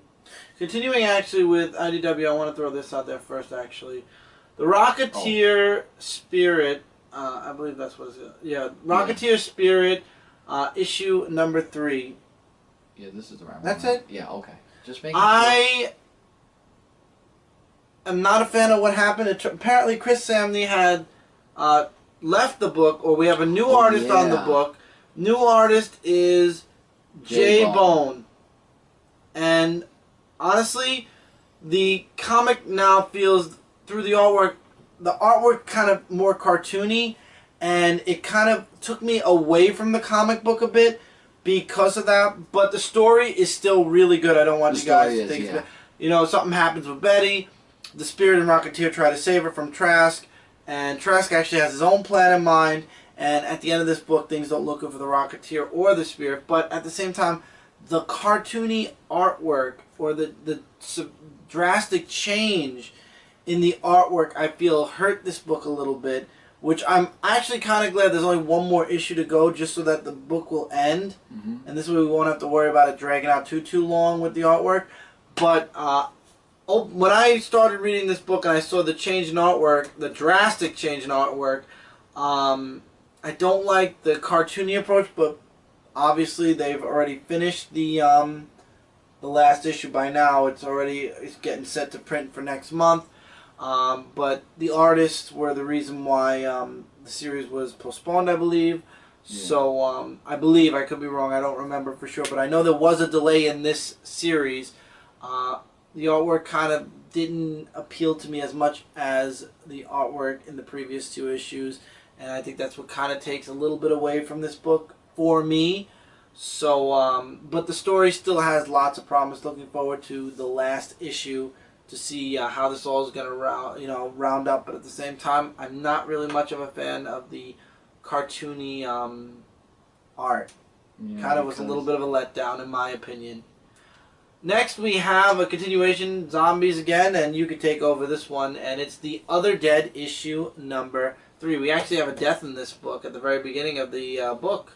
Continuing actually with IDW, I want to throw this out there first actually. The Rocketeer Spirit, I believe that's what it's called. Yeah, Rocketeer Spirit, issue number 3. Yeah, this is the right one. That's it? Yeah, okay. Just making sure. I'm not a fan of what happened. Apparently Chris Samney had left the book, or we have a new artist on the book. New artist is J-Bone. And honestly, the comic now feels, through the artwork kind of more cartoony, and it kind of took me away from the comic book a bit because of that. But the story is still really good. I don't want you guys to think, you know, something happens with Betty. The Spirit and Rocketeer try to save her from Trask, and Trask actually has his own plan in mind, and at the end of this book, things don't look good for the Rocketeer or the Spirit, but at the same time, the cartoony artwork, or the drastic change in the artwork, I feel, hurt this book a little bit, which I'm actually kind of glad there's only one more issue to go, just so that the book will end, and this way we won't have to worry about it dragging out too long with the artwork. But when I started reading this book and I saw the change in artwork, the drastic change in artwork, I don't like the cartoony approach, but obviously they've already finished the last issue by now. It's getting set to print for next month. But the artists were the reason why the series was postponed, I believe. Yeah. So I believe, I could be wrong, I don't remember for sure, but I know there was a delay in this series. The artwork kind of didn't appeal to me as much as the artwork in the previous 2 issues, and I think that's what kind of takes a little bit away from this book for me. So, but the story still has lots of promise. Looking forward to the last issue to see how this all is going to round up. But at the same time, I'm not really much of a fan of the cartoony art. Yeah, kind of was a little bit of a letdown, in my opinion. Next, we have a continuation, Zombies again, and you can take over this one, and it's The Other Dead, issue number 3. We actually have a death in this book at the very beginning of the book.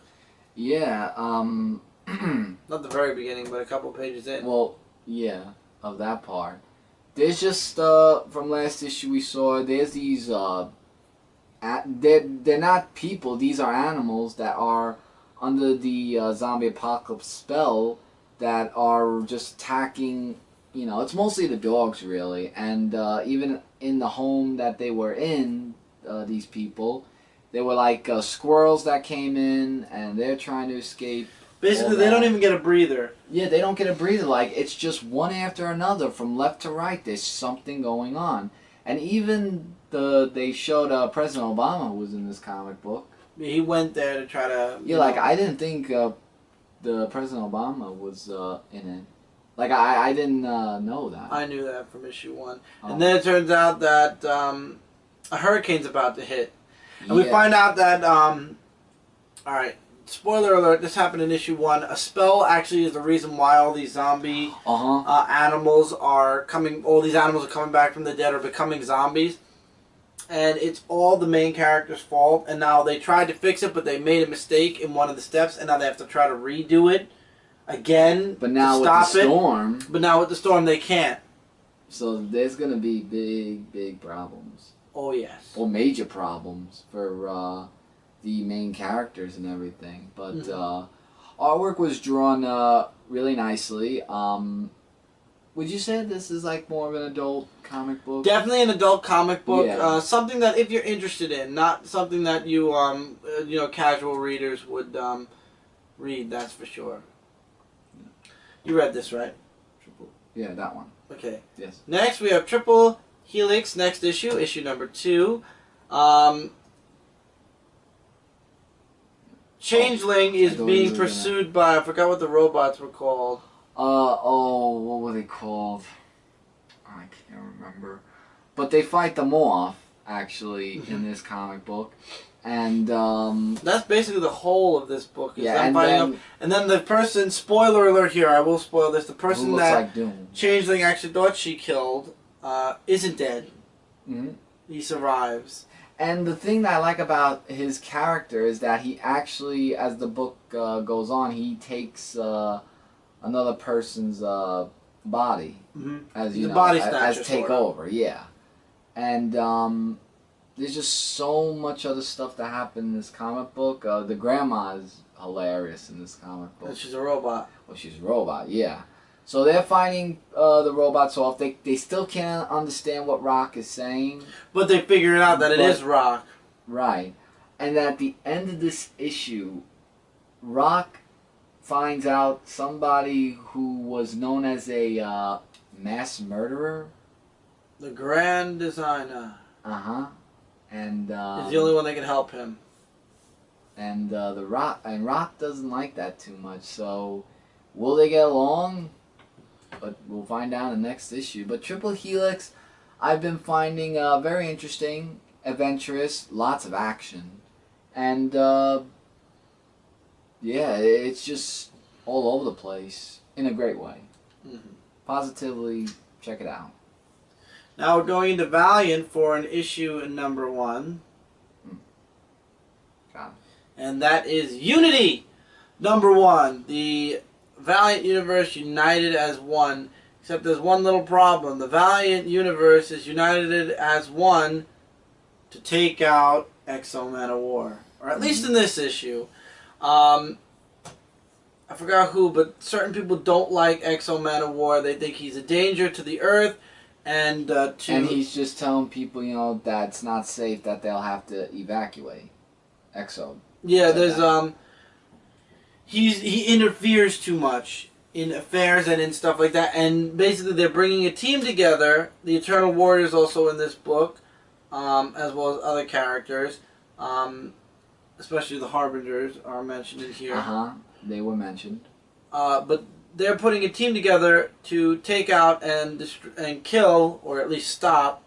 Yeah, not the very beginning, but a couple pages in. Well, yeah, of that part. There's just, from last issue we saw, there's these, they're not people, these are animals that are under the zombie apocalypse spell, that are just attacking, you know, it's mostly the dogs, really. And even in the home that they were in, these people, there were like squirrels that came in, and they're trying to escape. Basically, they don't even get a breather. Yeah, they don't get a breather. Like, it's just one after another from left to right. There's something going on. And even they showed President Obama was in this comic book. He went there to try to... Yeah, like, I didn't think the President Obama was in it. Like, I didn't know that. I knew that from issue 1. Oh. And then it turns out that a hurricane's about to hit. And we find out that... Alright. Spoiler alert, this happened in issue 1. A spell actually is the reason why all these zombie animals are coming... All these animals are coming back from the dead or becoming zombies. And it's all the main character's fault. And now they tried to fix it, but they made a mistake in one of the steps. And now they have to try to redo it again. But now with the storm... But now with the storm, they can't. So there's going to be big, big problems. Oh, yes. Or major problems for... the main characters and everything, but artwork was drawn really nicely. Would you say this is like more of an adult comic book? Definitely an adult comic book. Yeah. Something that if you're interested in, not something that you casual readers would read. That's for sure. You read this, right? Yeah, that one. Okay. Yes. Next we have Triple Helix. Next issue number 2. Changeling is being pursued by, I forgot what the robots were called. What were they called? I can't remember. But they fight them off, actually, in this comic book. And, that's basically the whole of this book. Is them fighting them. And then the person, spoiler alert here, I will spoil this, the person that Changeling actually thought she killed, isn't dead. Mm-hmm. He survives. And the thing that I like about his character is that he actually, as the book goes on, he takes another person's body as as takeover. Yeah, and there's just so much other stuff that happened in this comic book. The grandma is hilarious in this comic book. And she's a robot. Well, she's a robot. Yeah. So they're fighting the robots off. They still can't understand what Rock is saying. But they figure it out that it is Rock. Right. And at the end of this issue, Rock finds out somebody who was known as a mass murderer. The Grand Designer. Uh-huh. And is the only one that can help him. And Rock doesn't like that too much. So will they get along? But we'll find out in the next issue. But Triple Helix, I've been finding very interesting, adventurous, lots of action. And, yeah, it's just all over the place in a great way. Positively, check it out. Now we're going into Valiant for an issue number 1. Got it. And that is Unity, number 1. The Valiant Universe united as one, except there's one little problem. The Valiant Universe is united as one to take out Exo Man of War, or at least in this issue. I forgot who, but certain people don't like Exo Man of War. They think he's a danger to the Earth, and he's just telling people, that it's not safe, that they'll have to evacuate Exo. Yeah, there's he interferes too much in affairs and in stuff like that, and basically they're bringing a team together. The Eternal Warriors also in this book, as well as other characters, especially the Harbingers are mentioned in here. They were mentioned. But they're putting a team together to take out and kill, or at least stop,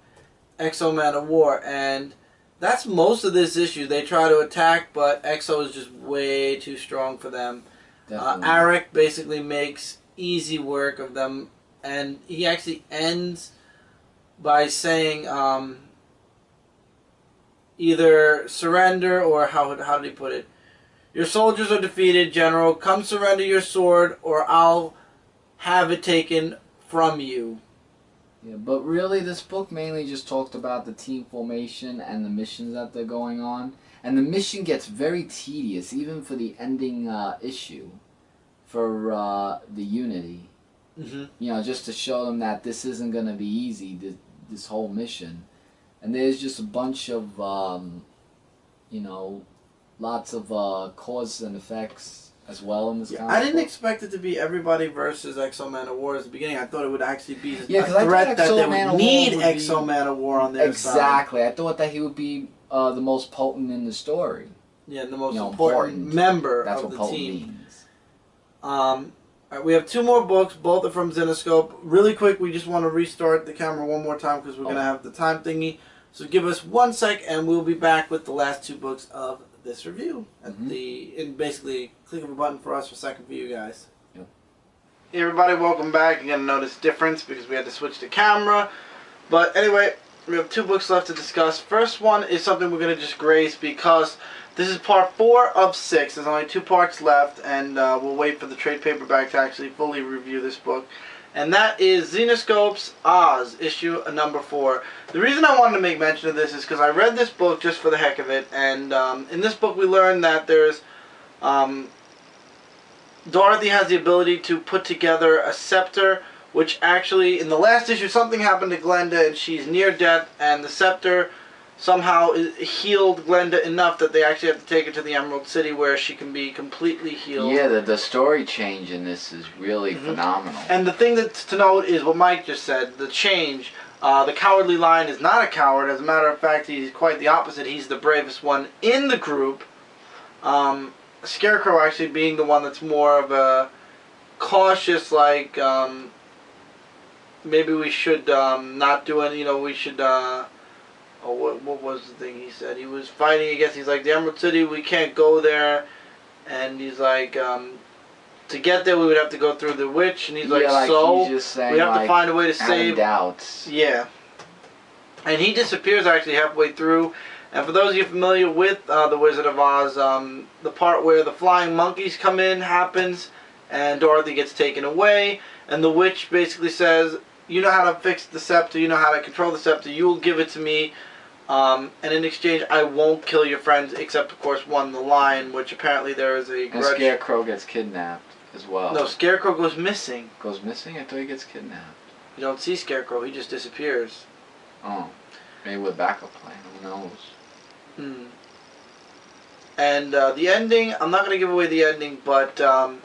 Exo Man of War, and that's most of this issue. They try to attack, but Exo is just way too strong for them. Arik basically makes easy work of them, and he actually ends by saying either surrender, or how did he put it? Your soldiers are defeated, General. Come surrender your sword, or I'll have it taken from you. Yeah, but really this book mainly just talked about the team formation and the missions that they're going on. And the mission gets very tedious, even for the ending issue, for the Unity. Just to show them that this isn't going to be easy, this whole mission. And there's just a bunch of you know, lots of causes and effects as well in this comic I didn't book. expect it to be everybody versus Exo-Man of War at the beginning. I thought it would actually be a Yeah, threat that they would need Exo-Man of War on their side. Exactly. I thought that he would be the most potent in the story. Yeah, the most important member That's of what the potent team. means. We have 2 more books. Both are from Zenescope. Really quick, we just want to restart the camera one more time because we're going to have the time thingy. So give us 1 sec, and we'll be back with the last 2 books of this review. And basically, click of a button for us for second for you guys. Yep. Hey everybody, welcome back. You're going to notice difference because we had to switch the camera. But anyway, we have 2 books left to discuss. First one is something we're going to just grace because this is part 4 of 6. There's only 2 parts left, and we'll wait for the trade paperback to actually fully review this book. And that is Zenescope's Oz, issue number 4. The reason I wanted to make mention of this is because I read this book just for the heck of it, and in this book we learned that there's Dorothy has the ability to put together a scepter, which actually, in the last issue, something happened to Glenda, and she's near death, and the scepter somehow healed Glenda enough that they actually have to take her to the Emerald City where she can be completely healed. Yeah, the story change in this is really phenomenal. And the thing that's to note is what Mike just said, the change. The Cowardly Lion is not a coward. As a matter of fact, he's quite the opposite. He's the bravest one in the group. Scarecrow actually being the one that's more of a cautious, like, maybe we should not do any, we should... what was the thing he said? He was fighting against, he's like, the Emerald City, we can't go there. And he's like, to get there we would have to go through the witch. And he's like, so, he's just saying, we have to find a way to save... doubts. Yeah. And he disappears actually halfway through. And for those of you familiar with The Wizard of Oz, the part where the flying monkeys come in happens, and Dorothy gets taken away. And the witch basically says, you know how to fix the scepter, you know how to control the scepter, you will give it to me. And in exchange, I won't kill your friends, except, of course, one, the lion, which apparently there is a grudge. And Scarecrow gets kidnapped as well. No, Scarecrow goes missing. Goes missing? I thought he gets kidnapped. You don't see Scarecrow, he just disappears. Oh. Maybe with backup plan, who knows? And the ending, I'm not going to give away the ending, but I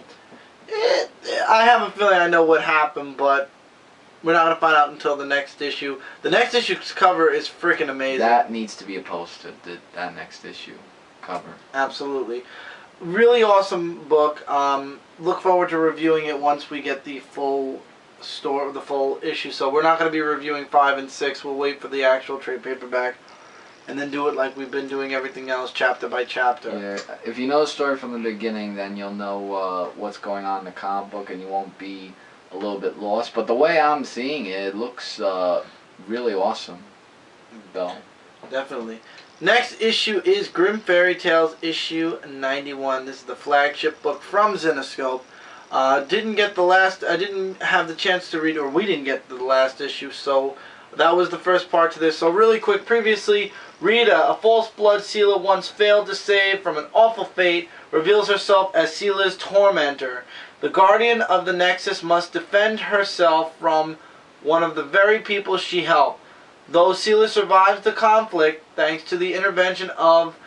have a feeling I know what happened, but we're not going to find out until the next issue. The next issue's cover is freaking amazing. That needs to be posted, that next issue cover. Absolutely. Really awesome book. Look forward to reviewing it once we get the full issue. So we're not going to be reviewing 5 and 6. We'll wait for the actual trade paperback. And then do it like we've been doing everything else, chapter by chapter. Yeah, if you know the story from the beginning, then you'll know what's going on in the comic book, and you won't be a little bit lost. But the way I'm seeing it, it looks really awesome, though. Definitely. Next issue is Grimm Fairy Tales issue 91. This is the flagship book from Zenescope. Didn't have the chance to read, or we didn't get the last issue, so that was the first part to this. So really quick, previously, Rita, a false blood Seela once failed to save from an awful fate, reveals herself as Seela's tormentor. The guardian of the Nexus must defend herself from one of the very people she helped. Though Seela survives the conflict, thanks to the intervention of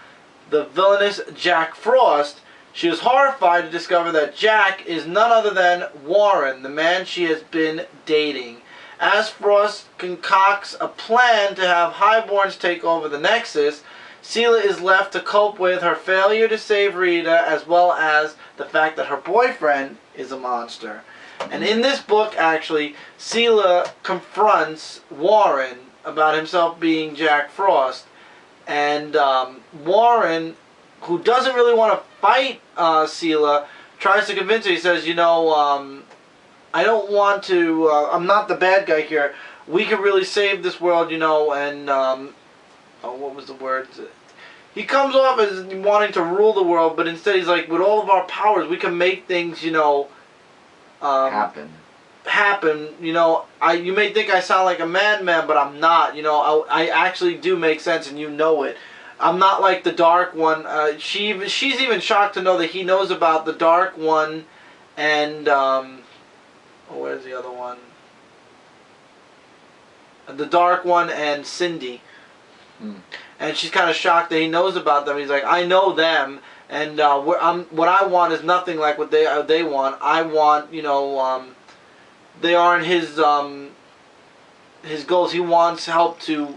the villainous Jack Frost, she is horrified to discover that Jack is none other than Warren, the man she has been dating. As Frost concocts a plan to have Highborns take over the Nexus, Seela is left to cope with her failure to save Rita, as well as the fact that her boyfriend is a monster. And in this book, actually, Seela confronts Warren about himself being Jack Frost. And Warren, who doesn't really want to fight Seela, tries to convince her. He says, I don't want to, I'm not the bad guy here. We could really save this world, and, what was the word? He comes off as wanting to rule the world, but instead he's like, with all of our powers, we can make things, happen. You may think I sound like a madman, but I'm not. I actually do make sense, and you know it. I'm not like the Dark One. She's even shocked to know that he knows about the Dark One, and, where's the other one? The Dark One and Cindy. and she's kind of shocked that he knows about them. He's like, I know them, and what I want is nothing like what they want. I want, you know, they aren't his goals. He wants help to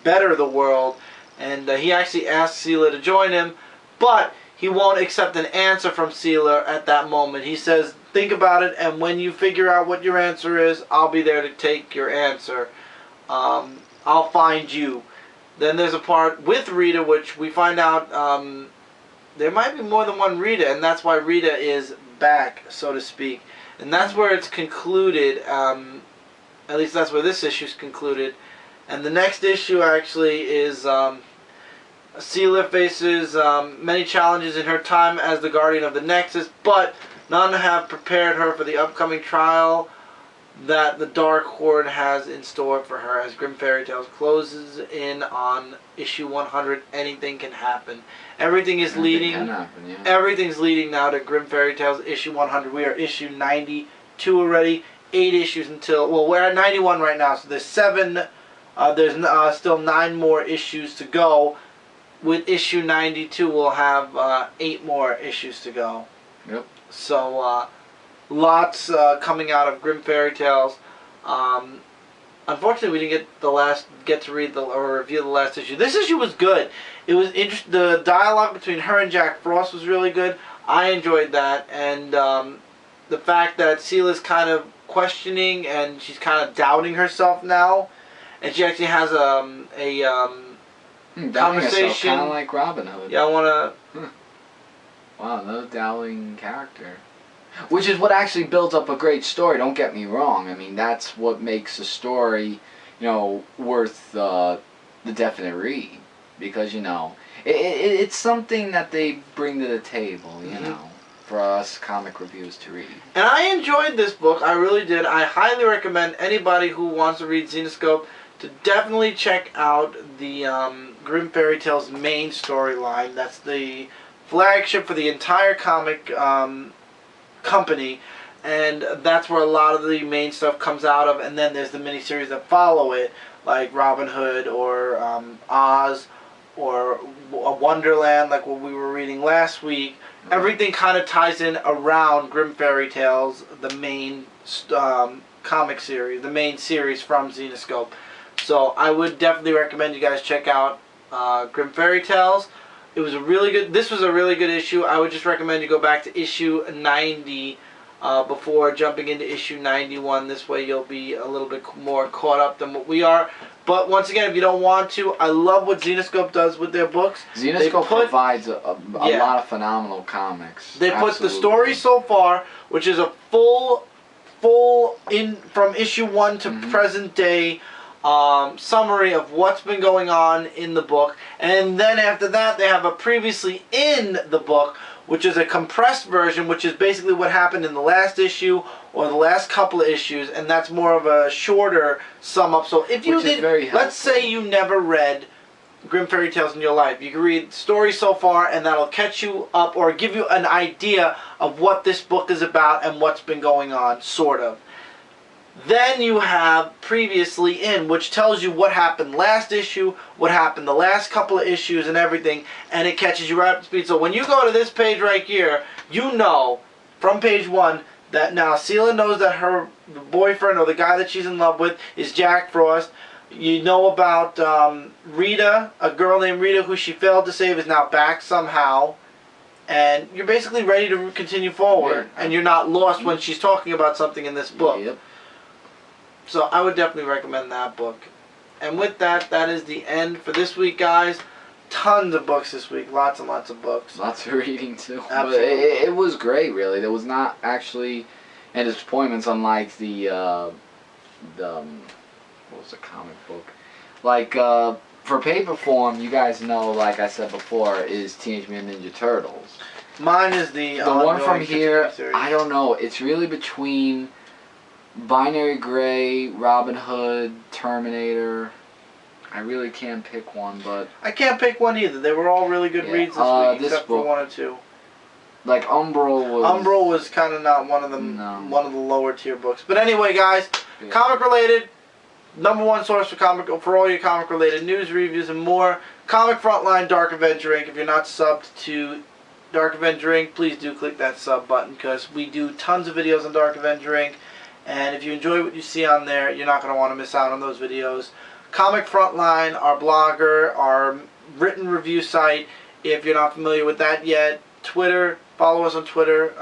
better the world, and he actually asks Seela to join him, but he won't accept an answer from Seela at that moment. He says, think about it, and when you figure out what your answer is, I'll be there to take your answer. I'll find you. Then there's a part with Rita, which we find out there might be more than one Rita, and that's why Rita is back, so to speak. And that's where it's concluded. At least that's where this issue's concluded. And the next issue actually is Seela faces many challenges in her time as the Guardian of the Nexus, but none have prepared her for the upcoming trial that the Dark Horde has in store for her. As Grimm Fairy Tales closes in on issue 100, anything can happen. Everything's leading now to Grimm Fairy Tales issue 100. We are issue 92 already. 8 issues until, well, we're at 91 right now, so there's 7. There's still 9 more issues to go. With issue 92, we'll have 8 more issues to go. Yep. So, lots coming out of Grimm Fairy Tales. Unfortunately, we didn't get to read or review the last issue. This issue was good. It was interesting. The dialogue between her and Jack Frost was really good. I enjoyed that, and the fact that Seela's kind of questioning and she's kind of doubting herself now, and she actually has conversation, kind of like Robyn Hood. Yeah, I want to. Wow, another doubting character. Which is what actually builds up a great story, don't get me wrong. I mean, that's what makes a story, you know, worth the definite read. Because, you know, it's something that they bring to the table, you know, for us comic reviewers to read. And I enjoyed this book, I really did. I highly recommend anybody who wants to read Zenescope to definitely check out the Grimm Fairy Tales main storyline. That's the flagship for the entire comic company, and that's where a lot of the main stuff comes out of. And then there's the miniseries that follow it, like Robin Hood or Oz or Wonderland, like what we were reading last week. Everything kind of ties in around Grimm Fairy Tales, the main comic series, the main series from Zenescope. So I would definitely recommend you guys check out Grimm Fairy Tales. It was a really good. This was a really good issue. I would just recommend you go back to issue 90 before jumping into issue 91. This way you'll be a little bit more caught up than what we are. But once again, if you don't want to, I love what Zenescope does with their books. Zenescope provides a lot of phenomenal comics. They put the story so far, which is a full in from issue 1 to present day. Summary of what's been going on in the book, and then after that they have a previously in the book, which is a compressed version, which is basically what happened in the last issue or the last couple of issues, and that's more of a shorter sum up. So if you did, let's say you never read Grimm Fairy Tales in your life, you can read the story so far, and that'll catch you up or give you an idea of what this book is about and what's been going on, sort of. Then you have previously in, which tells you what happened last issue, what happened the last couple of issues and everything, and it catches you right up to speed. So when you go to this page right here, you know from page 1 that now Seela knows that her boyfriend or the guy that she's in love with is Jack Frost. You know about Rita, a girl named Rita who she failed to save is now back somehow. And you're basically ready to continue forward, and you're not lost when she's talking about something in this book. Yep. So I would definitely recommend that book. And with that, that is the end for this week, guys. Tons of books this week. Lots and lots of books. Lots of reading, too. Absolutely. But it was great, really. There was not actually any disappointments, unlike the what was the comic book? Like, for paper form, you guys know, like I said before, is Teenage Mutant Ninja Turtles. Mine is the one from here, I don't know. It's really between Binary Gray, Robin Hood, Terminator. I really can't pick one, but I can't pick one either. They were all really good reads this week, except for 1 or 2. Like Umbral was kind of not one of them, one of the lower tier books. But anyway, guys, comic related, #1 source for all your comic related news, reviews, and more. Comic Frontline, Dark Avenger Inc. If you're not subbed to Dark Avenger Inc., please do click that sub button, because we do tons of videos on Dark Avenger Inc. And if you enjoy what you see on there, you're not going to want to miss out on those videos. Comic Frontline, our blogger, our written review site. If you're not familiar with that yet, Twitter, follow us on Twitter.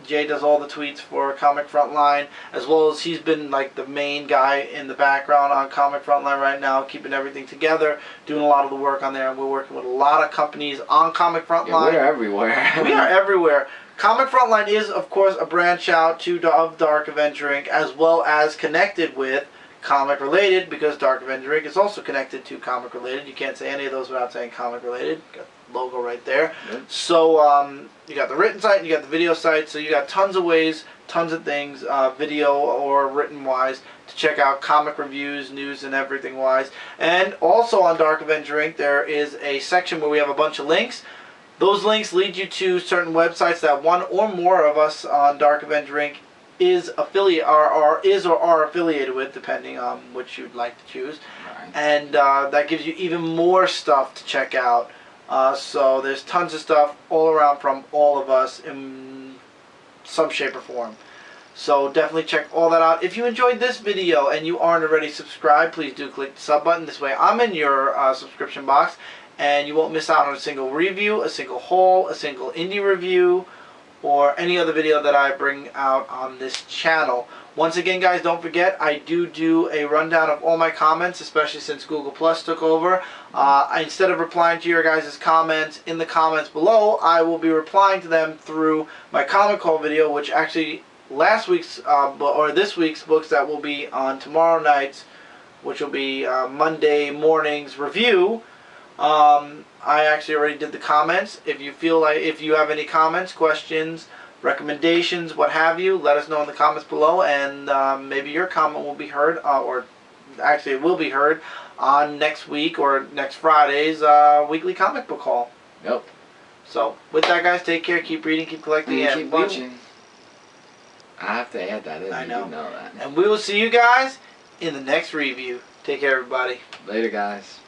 Jay does all the tweets for Comic Frontline, as well as he's been like the main guy in the background on Comic Frontline right now, keeping everything together, doing a lot of the work on there. And we're working with a lot of companies on Comic Frontline. Yeah, we're everywhere. We are everywhere. Comic Frontline is, of course, a branch out of Dark Avenger Inc., as well as connected with Comic Related, because Dark Avenger Inc. is also connected to Comic Related. You can't say any of those without saying Comic Related. Got the logo right there. Yep. So you got the written site and you got the video site. So you got tons of ways, tons of things, video or written wise, to check out comic reviews, news, and everything wise. And also on Dark Avenger Inc. there is a section where we have a bunch of links. Those links lead you to certain websites that one or more of us on Dark Avenger Inc. is affiliated with, depending on which you'd like to choose. Right. And that gives you even more stuff to check out. So there's tons of stuff all around from all of us in some shape or form. So definitely check all that out. If you enjoyed this video and you aren't already subscribed, please do click the sub button. This way I'm in your subscription box, and you won't miss out on a single review, a single haul, a single indie review, or any other video that I bring out on this channel. Once again, guys, don't forget, I do a rundown of all my comments, especially since Google Plus took over. Instead of replying to your guys' comments in the comments below, I will be replying to them through my comic haul video, which actually last week's or this week's books that will be on tomorrow night's, which will be Monday morning's review. I actually already did the comments. If you feel like, if you have any comments, questions, recommendations, what have you, let us know in the comments below, and maybe your comment will be heard, or actually it will be heard on next week or next Friday's weekly comic book haul. Yep. So with that, guys, take care, keep reading, keep collecting, and keep watching. I have to add that in. I know. You know that. And we will see you guys in the next review. Take care, everybody. Later, guys.